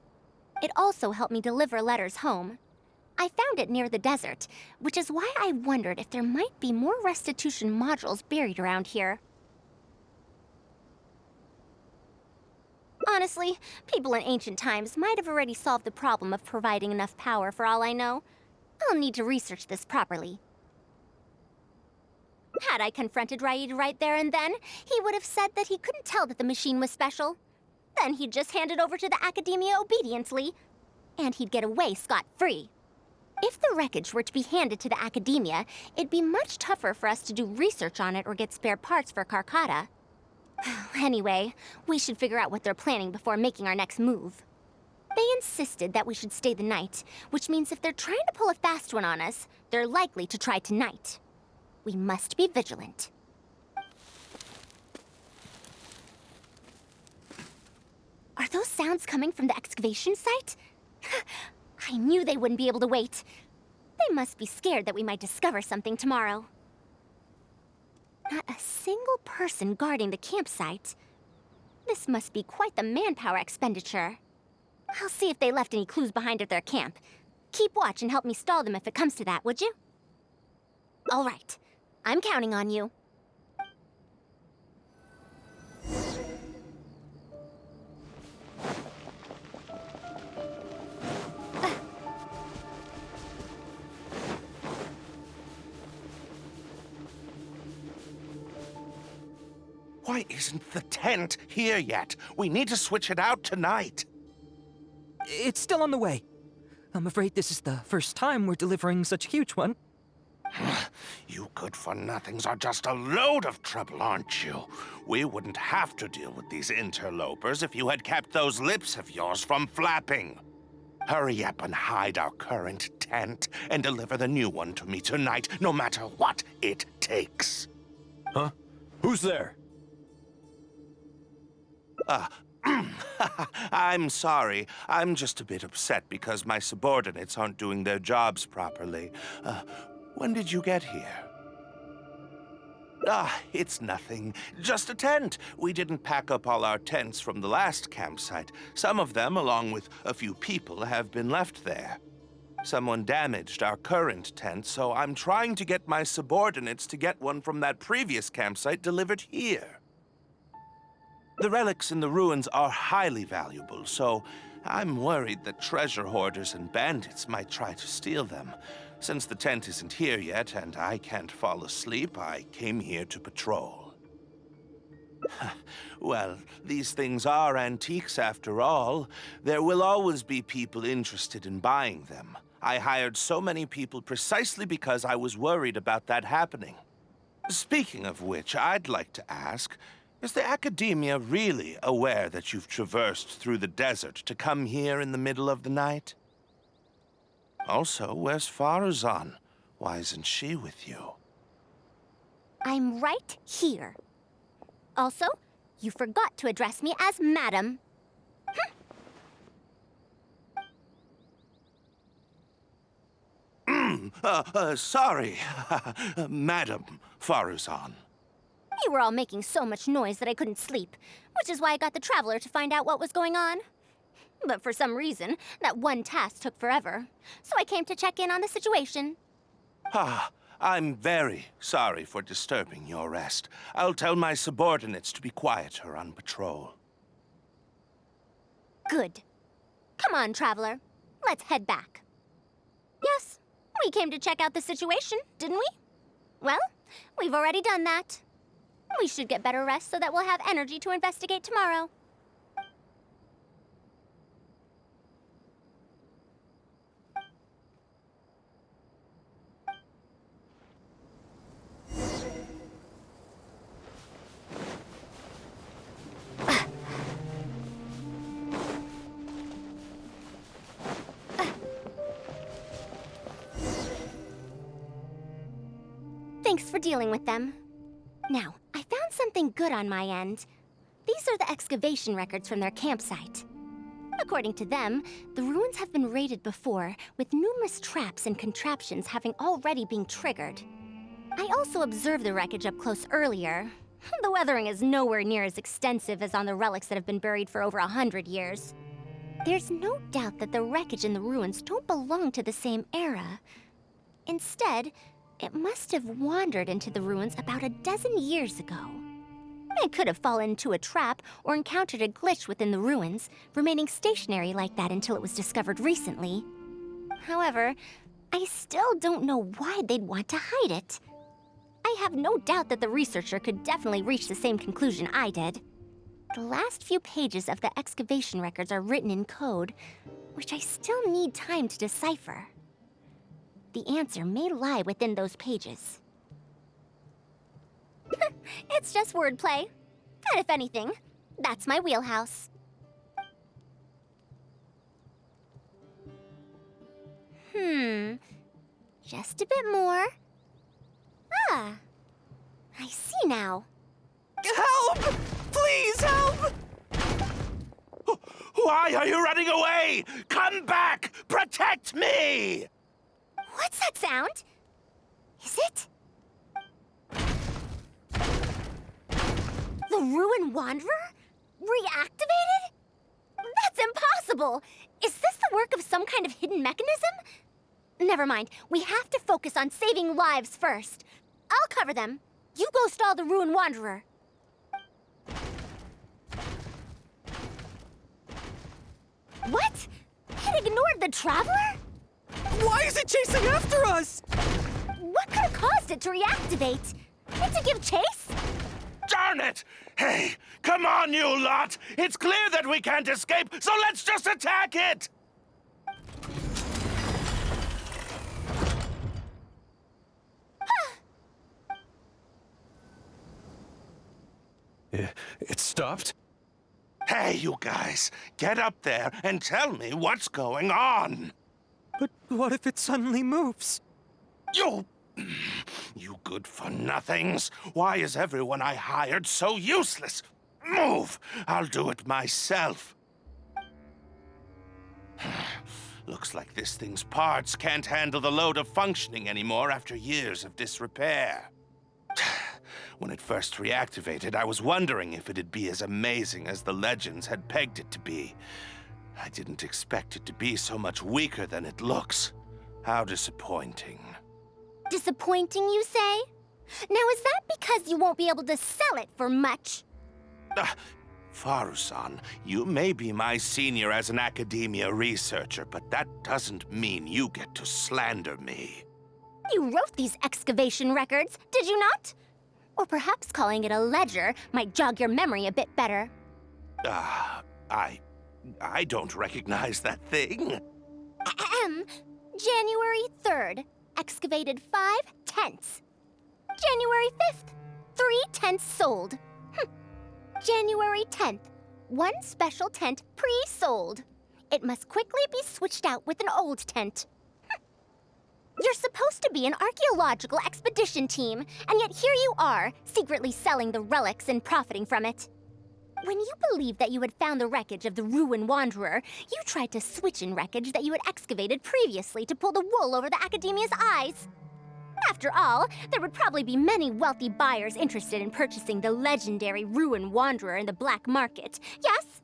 It also helped me deliver letters home. I found it near the desert, which is why I wondered if there might be more restitution modules buried around here. Honestly, people in ancient times might have already solved the problem of providing enough power for all I know. I'll need to research this properly. Had I confronted Raid right there and then, he would have said that he couldn't tell that the machine was special. Then he'd just hand it over to the Academia obediently, and he'd get away scot-free. If the wreckage were to be handed to the Academia, it'd be much tougher for us to do research on it or get spare parts for Karkata. Anyway, we should figure out what they're planning before making our next move. They insisted that we should stay the night, which means if they're trying to pull a fast one on us, they're likely to try tonight. We must be vigilant. Are those sounds coming from the excavation site? I knew they wouldn't be able to wait. They must be scared that we might discover something tomorrow. Not a single person guarding the campsite. This must be quite the manpower expenditure. I'll see if they left any clues behind at their camp. Keep watch and help me stall them if it comes to that, would you? All right. I'm counting on you. Why isn't the tent here yet? We need to switch it out tonight. It's still on the way. I'm afraid this is the first time we're delivering such a huge one. You good-for-nothings are just a load of trouble, aren't you? We wouldn't have to deal with these interlopers if you had kept those lips of yours from flapping. Hurry up and hide our current tent and deliver the new one to me tonight, no matter what it takes. Huh? Who's there? I'm sorry. I'm just a bit upset because my subordinates aren't doing their jobs properly. When did you get here? It's nothing. Just a tent. We didn't pack up all our tents from the last campsite. Some of them, along with a few people, have been left there. Someone damaged our current tent, so I'm trying to get my subordinates to get one from that previous campsite delivered here. The relics in the ruins are highly valuable, so I'm worried that treasure hoarders and bandits might try to steal them. Since the tent isn't here yet and I can't fall asleep, I came here to patrol. Well, these things are antiques after all. There will always be people interested in buying them. I hired so many people precisely because I was worried about that happening. Speaking of which, I'd like to ask, is the Academia really aware that you've traversed through the desert to come here in the middle of the night? Also, where's Faruzan? Why isn't she with you? I'm right here. Also, you forgot to address me as Madam. Sorry, Madam Faruzan. You were all making so much noise that I couldn't sleep, which is why I got the Traveler to find out what was going on. But for some reason, that one task took forever, so I came to check in on the situation. I'm very sorry for disturbing your rest. I'll tell my subordinates to be quieter on patrol. Good. Come on, Traveler. Let's head back. Yes, we came to check out the situation, didn't we? Well, we've already done that. We should get better rest so that we'll have energy to investigate tomorrow. Thanks for dealing with them. Now, I found something good on my end. These are the excavation records from their campsite. According to them, the ruins have been raided before, with numerous traps and contraptions having already been triggered. I also observed the wreckage up close earlier. The weathering is nowhere near as extensive as on the relics that have been buried for over 100 years. There's no doubt that the wreckage in the ruins don't belong to the same era. Instead, it must have wandered into the ruins about a dozen years ago. It could have fallen into a trap or encountered a glitch within the ruins, remaining stationary like that until it was discovered recently. However, I still don't know why they'd want to hide it. I have no doubt that the researcher could definitely reach the same conclusion I did. The last few pages of the excavation records are written in code, which I still need time to decipher. The answer may lie within those pages. It's just wordplay. And if anything, that's my wheelhouse. Just a bit more. I see now. Help! Please help! Why are you running away? Come back! Protect me! What's that sound? Is it? The Ruin Wanderer? Reactivated? That's impossible! Is this the work of some kind of hidden mechanism? Never mind. We have to focus on saving lives first. I'll cover them. You go stall the Ruin Wanderer. What? It ignored the Traveler? Why is it chasing after us? What could have caused it to reactivate? Did it give chase? Darn it! Hey, come on, you lot! It's clear that we can't escape, so let's just attack it! It stopped? Hey, you guys, get up there and tell me what's going on! But what if it suddenly moves? You good-for-nothings! Why is everyone I hired so useless? Move! I'll do it myself. Looks like this thing's parts can't handle the load of functioning anymore after years of disrepair. When it first reactivated, I was wondering if it'd be as amazing as the legends had pegged it to be. I didn't expect it to be so much weaker than it looks. How disappointing. Disappointing, you say? Now, is that because you won't be able to sell it for much? Faruzan, you may be my senior as an academia researcher, but that doesn't mean you get to slander me. You wrote these excavation records, did you not? Or perhaps calling it a ledger might jog your memory a bit better. I don't recognize that thing. January 3rd, excavated 5 tents. January 5th, 3 tents sold. January 10th, 1 special tent pre-sold. It must quickly be switched out with an old tent. You're supposed to be an archaeological expedition team, and yet here you are, secretly selling the relics and profiting from it. When you believed that you had found the wreckage of the Ruin Wanderer, you tried to switch in wreckage that you had excavated previously to pull the wool over the Academia's eyes. After all, there would probably be many wealthy buyers interested in purchasing the legendary Ruin Wanderer in the black market, yes?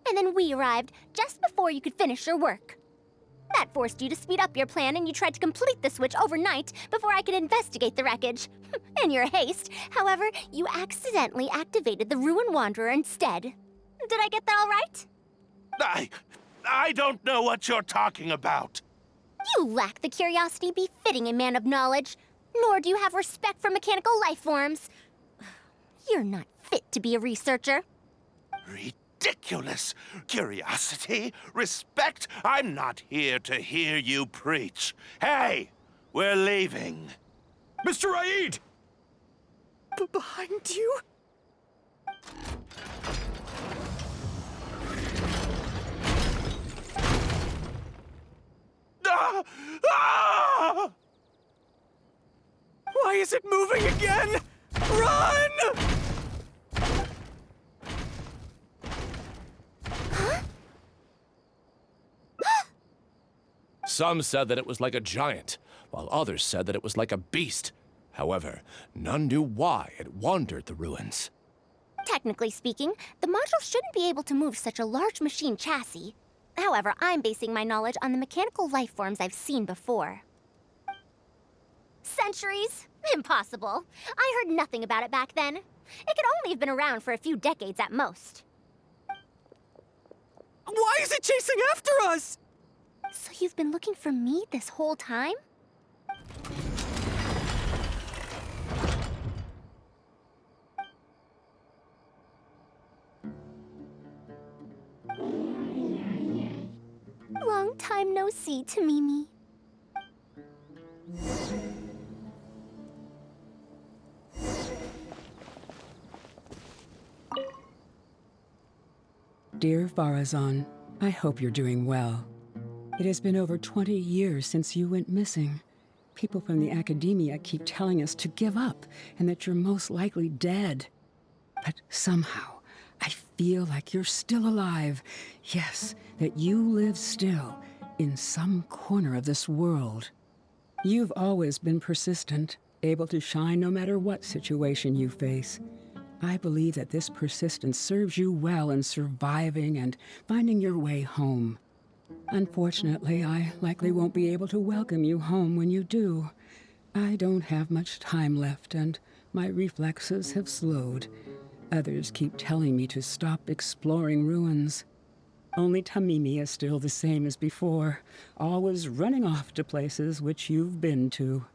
And then we arrived just before you could finish your work. That forced you to speed up your plan, and you tried to complete the switch overnight before I could investigate the wreckage. In your haste, however, you accidentally activated the Ruin Wanderer instead. Did I get that all right? I don't know what you're talking about. You lack the curiosity befitting a man of knowledge, nor do you have respect for mechanical life forms. You're not fit to be a researcher. Ridiculous. Curiosity? Respect? I'm not here to hear you preach. Hey, we're leaving. Mr. Raid! Behind you? Why is it moving again? Run! Some said that it was like a giant, while others said that it was like a beast. However, none knew why it wandered the ruins. Technically speaking, the module shouldn't be able to move such a large machine chassis. However, I'm basing my knowledge on the mechanical life forms I've seen before. Centuries? Impossible. I heard nothing about it back then. It could only have been around for a few decades at most. Why is it chasing after us? So you've been looking for me this whole time? Long time no see, Tamimi. Dear Faruzan, I hope you're doing well. It has been over 20 years since you went missing. People from the academia keep telling us to give up and that you're most likely dead. But somehow, I feel like you're still alive. Yes, that you live still in some corner of this world. You've always been persistent, able to shine no matter what situation you face. I believe that this persistence serves you well in surviving and finding your way home. Unfortunately, I likely won't be able to welcome you home when you do. I don't have much time left, and my reflexes have slowed. Others keep telling me to stop exploring ruins. Only Tamimi is still the same as before, always running off to places which you've been to.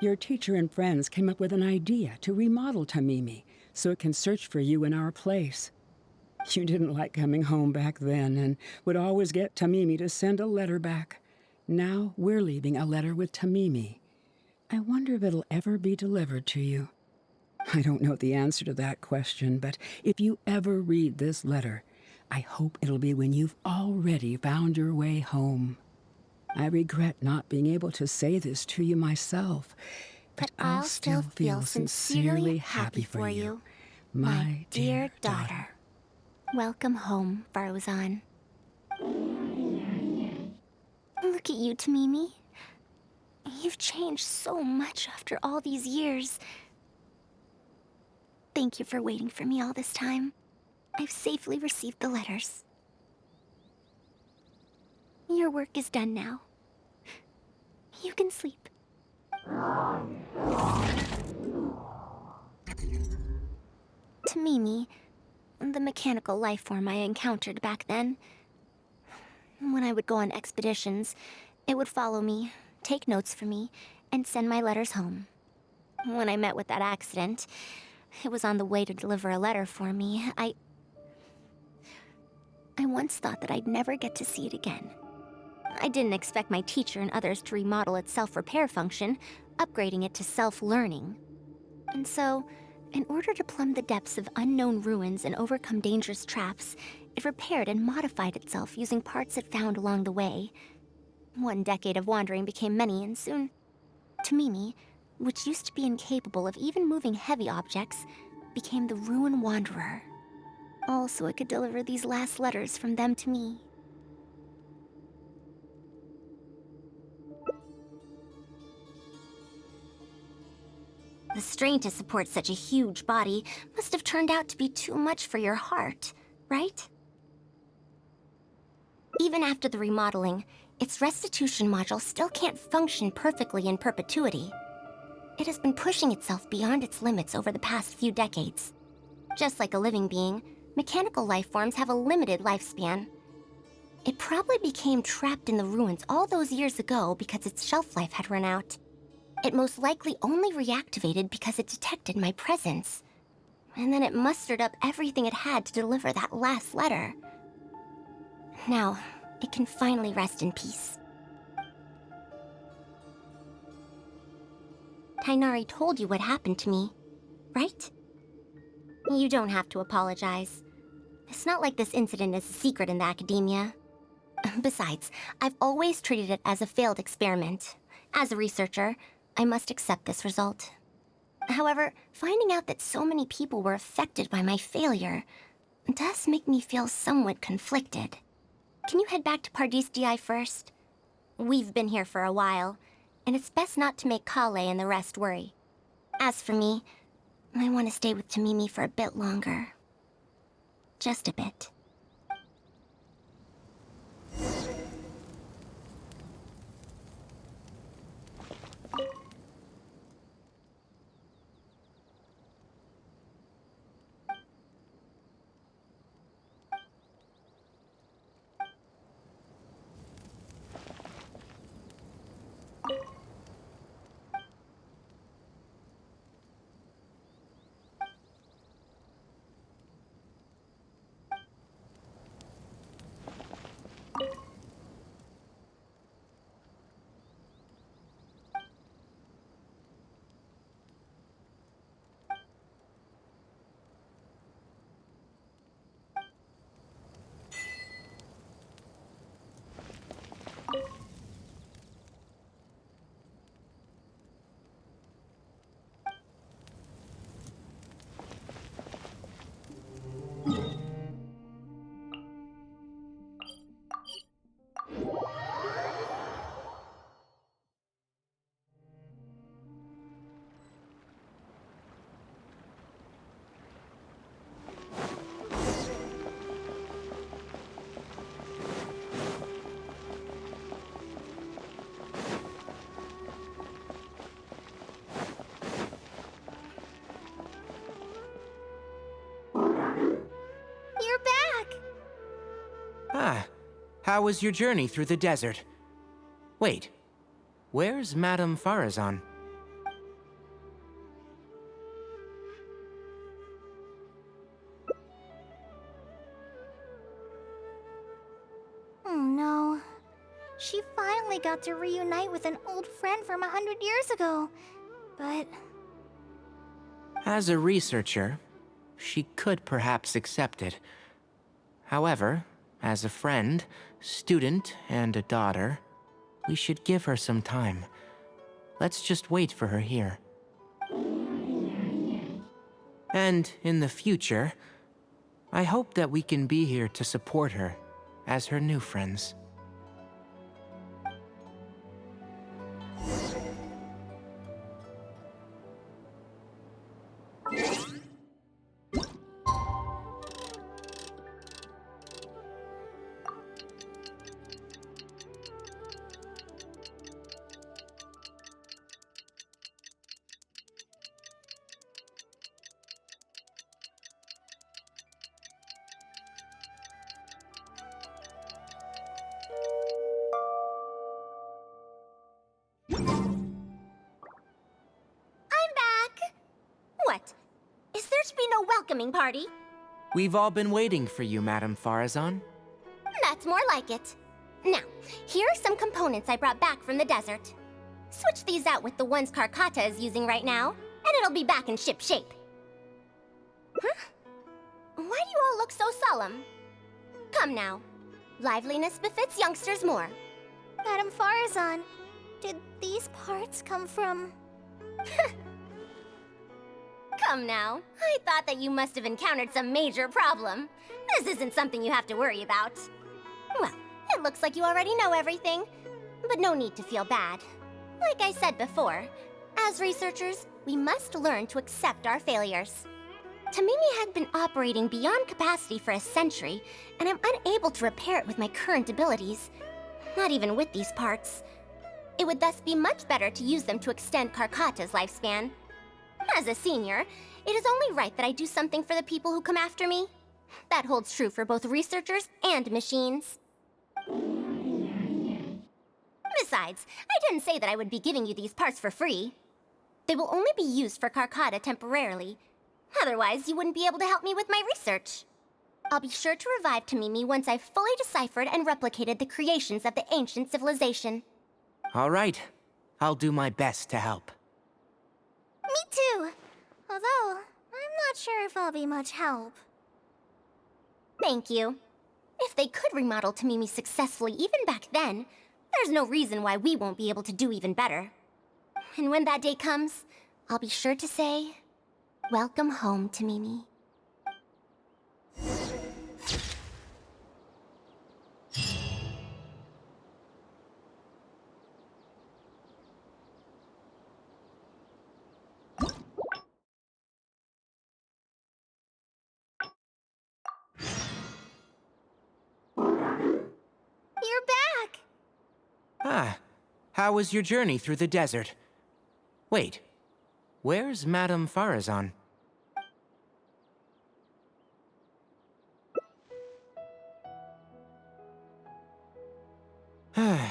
Your teacher and friends came up with an idea to remodel Tamimi, so it can search for you in our place. You didn't like coming home back then and would always get Tamimi to send a letter back. Now we're leaving a letter with Tamimi. I wonder if it'll ever be delivered to you. I don't know the answer to that question, but if you ever read this letter, I hope it'll be when you've already found your way home. I regret not being able to say this to you myself, but I'll still feel sincerely happy for you, my dear daughter. Welcome home, Faruzan. Look at you, Tamimi. You've changed so much after all these years. Thank you for waiting for me all this time. I've safely received the letters. Your work is done now. You can sleep. Tamimi, the mechanical life form I encountered back then. When I would go on expeditions, it would follow me, take notes for me, and send my letters home. When I met with that accident, it was on the way to deliver a letter for me. I once thought that I'd never get to see it again. I didn't expect my teacher and others to remodel its self-repair function, upgrading it to self-learning. And so, in order to plumb the depths of unknown ruins and overcome dangerous traps, it repaired and modified itself using parts it found along the way. 1 decade of wandering became many, and soon, Tamimi, which used to be incapable of even moving heavy objects, became the Ruin Wanderer. All so it could deliver these last letters from them to me. The strain to support such a huge body must have turned out to be too much for your heart, right? Even after the remodeling, its restitution module still can't function perfectly in perpetuity. It has been pushing itself beyond its limits over the past few decades. Just like a living being, mechanical life forms have a limited lifespan. It probably became trapped in the ruins all those years ago because its shelf life had run out. It most likely only reactivated because it detected my presence. And then it mustered up everything it had to deliver that last letter. Now, it can finally rest in peace. Tainari told you what happened to me, right? You don't have to apologize. It's not like this incident is a secret in the academia. Besides, I've always treated it as a failed experiment. As a researcher, I must accept this result. However, finding out that so many people were affected by my failure does make me feel somewhat conflicted. Can you head back to Pardis DI first? We've been here for a while, and it's best not to make Kale and the rest worry. As for me, I want to stay with Tamimi for a bit longer. Just a bit. You're back! Ah, how was your journey through the desert? Wait, where's Madame Faruzan? Oh no. She finally got to reunite with an old friend from 100 years ago. But... As a researcher, she could perhaps accept it. However, as a friend, student, and a daughter, we should give her some time. Let's just wait for her here. And in the future, I hope that we can be here to support her as her new friends. What? Is there to be no welcoming party? We've all been waiting for you, Madame Faruzan. That's more like it. Now, here are some components I brought back from the desert. Switch these out with the ones Karkata is using right now, and it'll be back in ship shape. Huh? Why do you all look so solemn? Come now. Liveliness befits youngsters more. Madame Faruzan, did these parts come from... Come now. I thought that you must have encountered some major problem. This isn't something you have to worry about. Well, it looks like you already know everything, but no need to feel bad. Like I said before, as researchers, we must learn to accept our failures. Tamimi had been operating beyond capacity for a century, and I'm unable to repair it with my current abilities. Not even with these parts. It would thus be much better to use them to extend Karkata's lifespan. As a senior, it is only right that I do something for the people who come after me. That holds true for both researchers and machines. Besides, I didn't say that I would be giving you these parts for free. They will only be used for Karkata temporarily. Otherwise, you wouldn't be able to help me with my research. I'll be sure to revive Tamimi once I've fully deciphered and replicated the creations of the ancient civilization. All right. I'll do my best to help. Me too. Although, I'm not sure if I'll be much help. Thank you. If they could remodel Tamimi successfully even back then, there's no reason why we won't be able to do even better. And when that day comes, I'll be sure to say, welcome home, Tamimi. You're back! Ah, how was your journey through the desert? Wait, where's Madame Faruzan?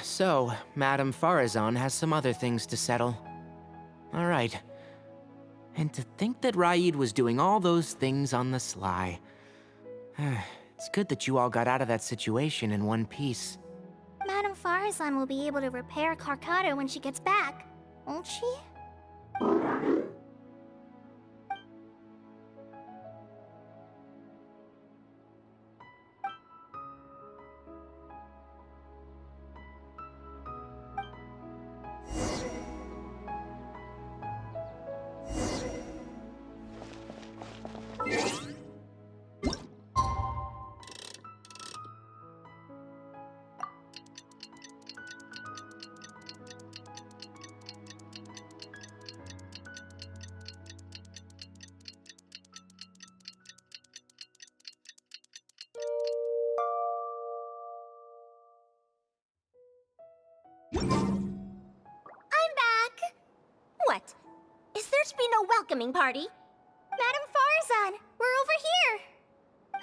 So, Madame Faruzan has some other things to settle. All right. And to think that Raid was doing all those things on the sly. It's good that you all got out of that situation in one piece. Madame Faruzan will be able to repair Karkata when she gets back, won't she? I'm back! What? Is there to be no welcoming party? Madame Faruzan, we're over here!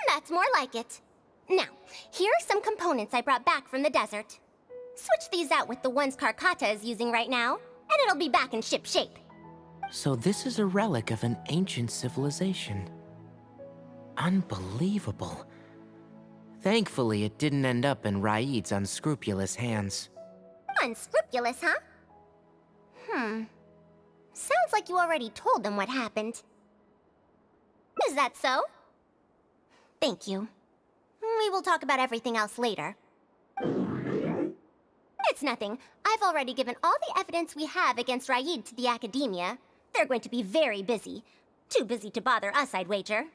That's more like it. Now, here are some components I brought back from the desert. Switch these out with the ones Karkata is using right now, and it'll be back in ship shape. So this is a relic of an ancient civilization. Unbelievable. Thankfully, it didn't end up in Raid's unscrupulous hands. Unscrupulous, huh? Sounds like you already told them what happened. Is that so? Thank you. We will talk about everything else later. It's nothing. I've already given all the evidence we have against Raid to the Academia. They're going to be very busy. Too busy to bother us, I'd wager.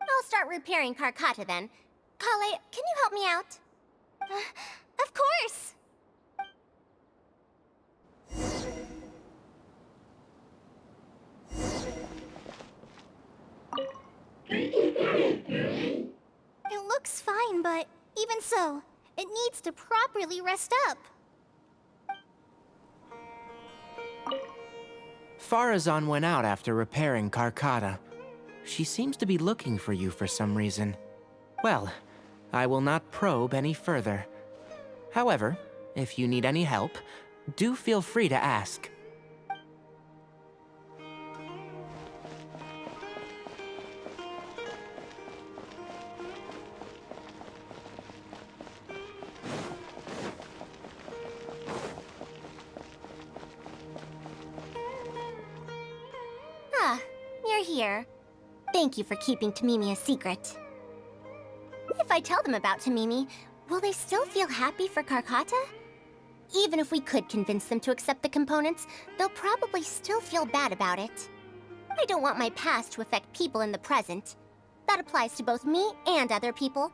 I'll start repairing Karkata then. Kale, can you help me out? Of course! It looks fine, but even so, it needs to properly rest up. Faruzan went out after repairing Karkata. She seems to be looking for you for some reason. Well, I will not probe any further. However, if you need any help, do feel free to ask. Ah, you're here. Thank you for keeping Tamimi a secret. If I tell them about Tamimi, will they still feel happy for Karkata? Even if we could convince them to accept the components, they'll probably still feel bad about it. I don't want my past to affect people in the present. That applies to both me and other people.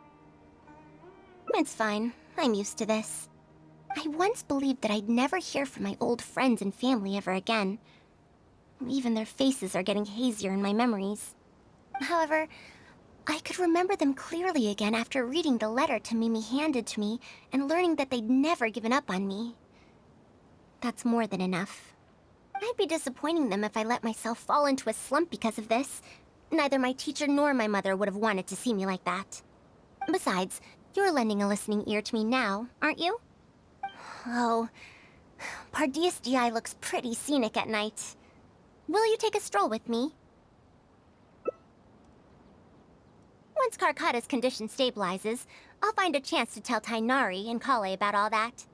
It's fine. I'm used to this. I once believed that I'd never hear from my old friends and family ever again. Even their faces are getting hazier in my memories. However, I could remember them clearly again after reading the letter Tamimi handed to me and learning that they'd never given up on me. That's more than enough. I'd be disappointing them if I let myself fall into a slump because of this. Neither my teacher nor my mother would have wanted to see me like that. Besides, you're lending a listening ear to me now, aren't you? Oh, Pardees GI looks pretty scenic at night. Will you take a stroll with me? Once Karkata's condition stabilizes, I'll find a chance to tell Tainari and Kale about all that.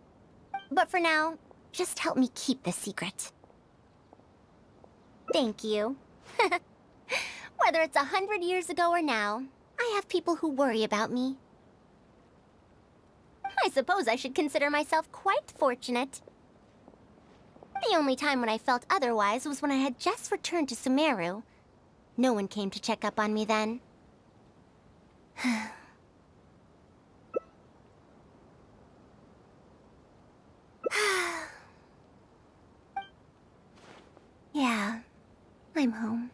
But for now, just help me keep this secret. Thank you. Whether it's 100 years ago or now, I have people who worry about me. I suppose I should consider myself quite fortunate. The only time when I felt otherwise was when I had just returned to Sumeru. No one came to check up on me then. Yeah, I'm home.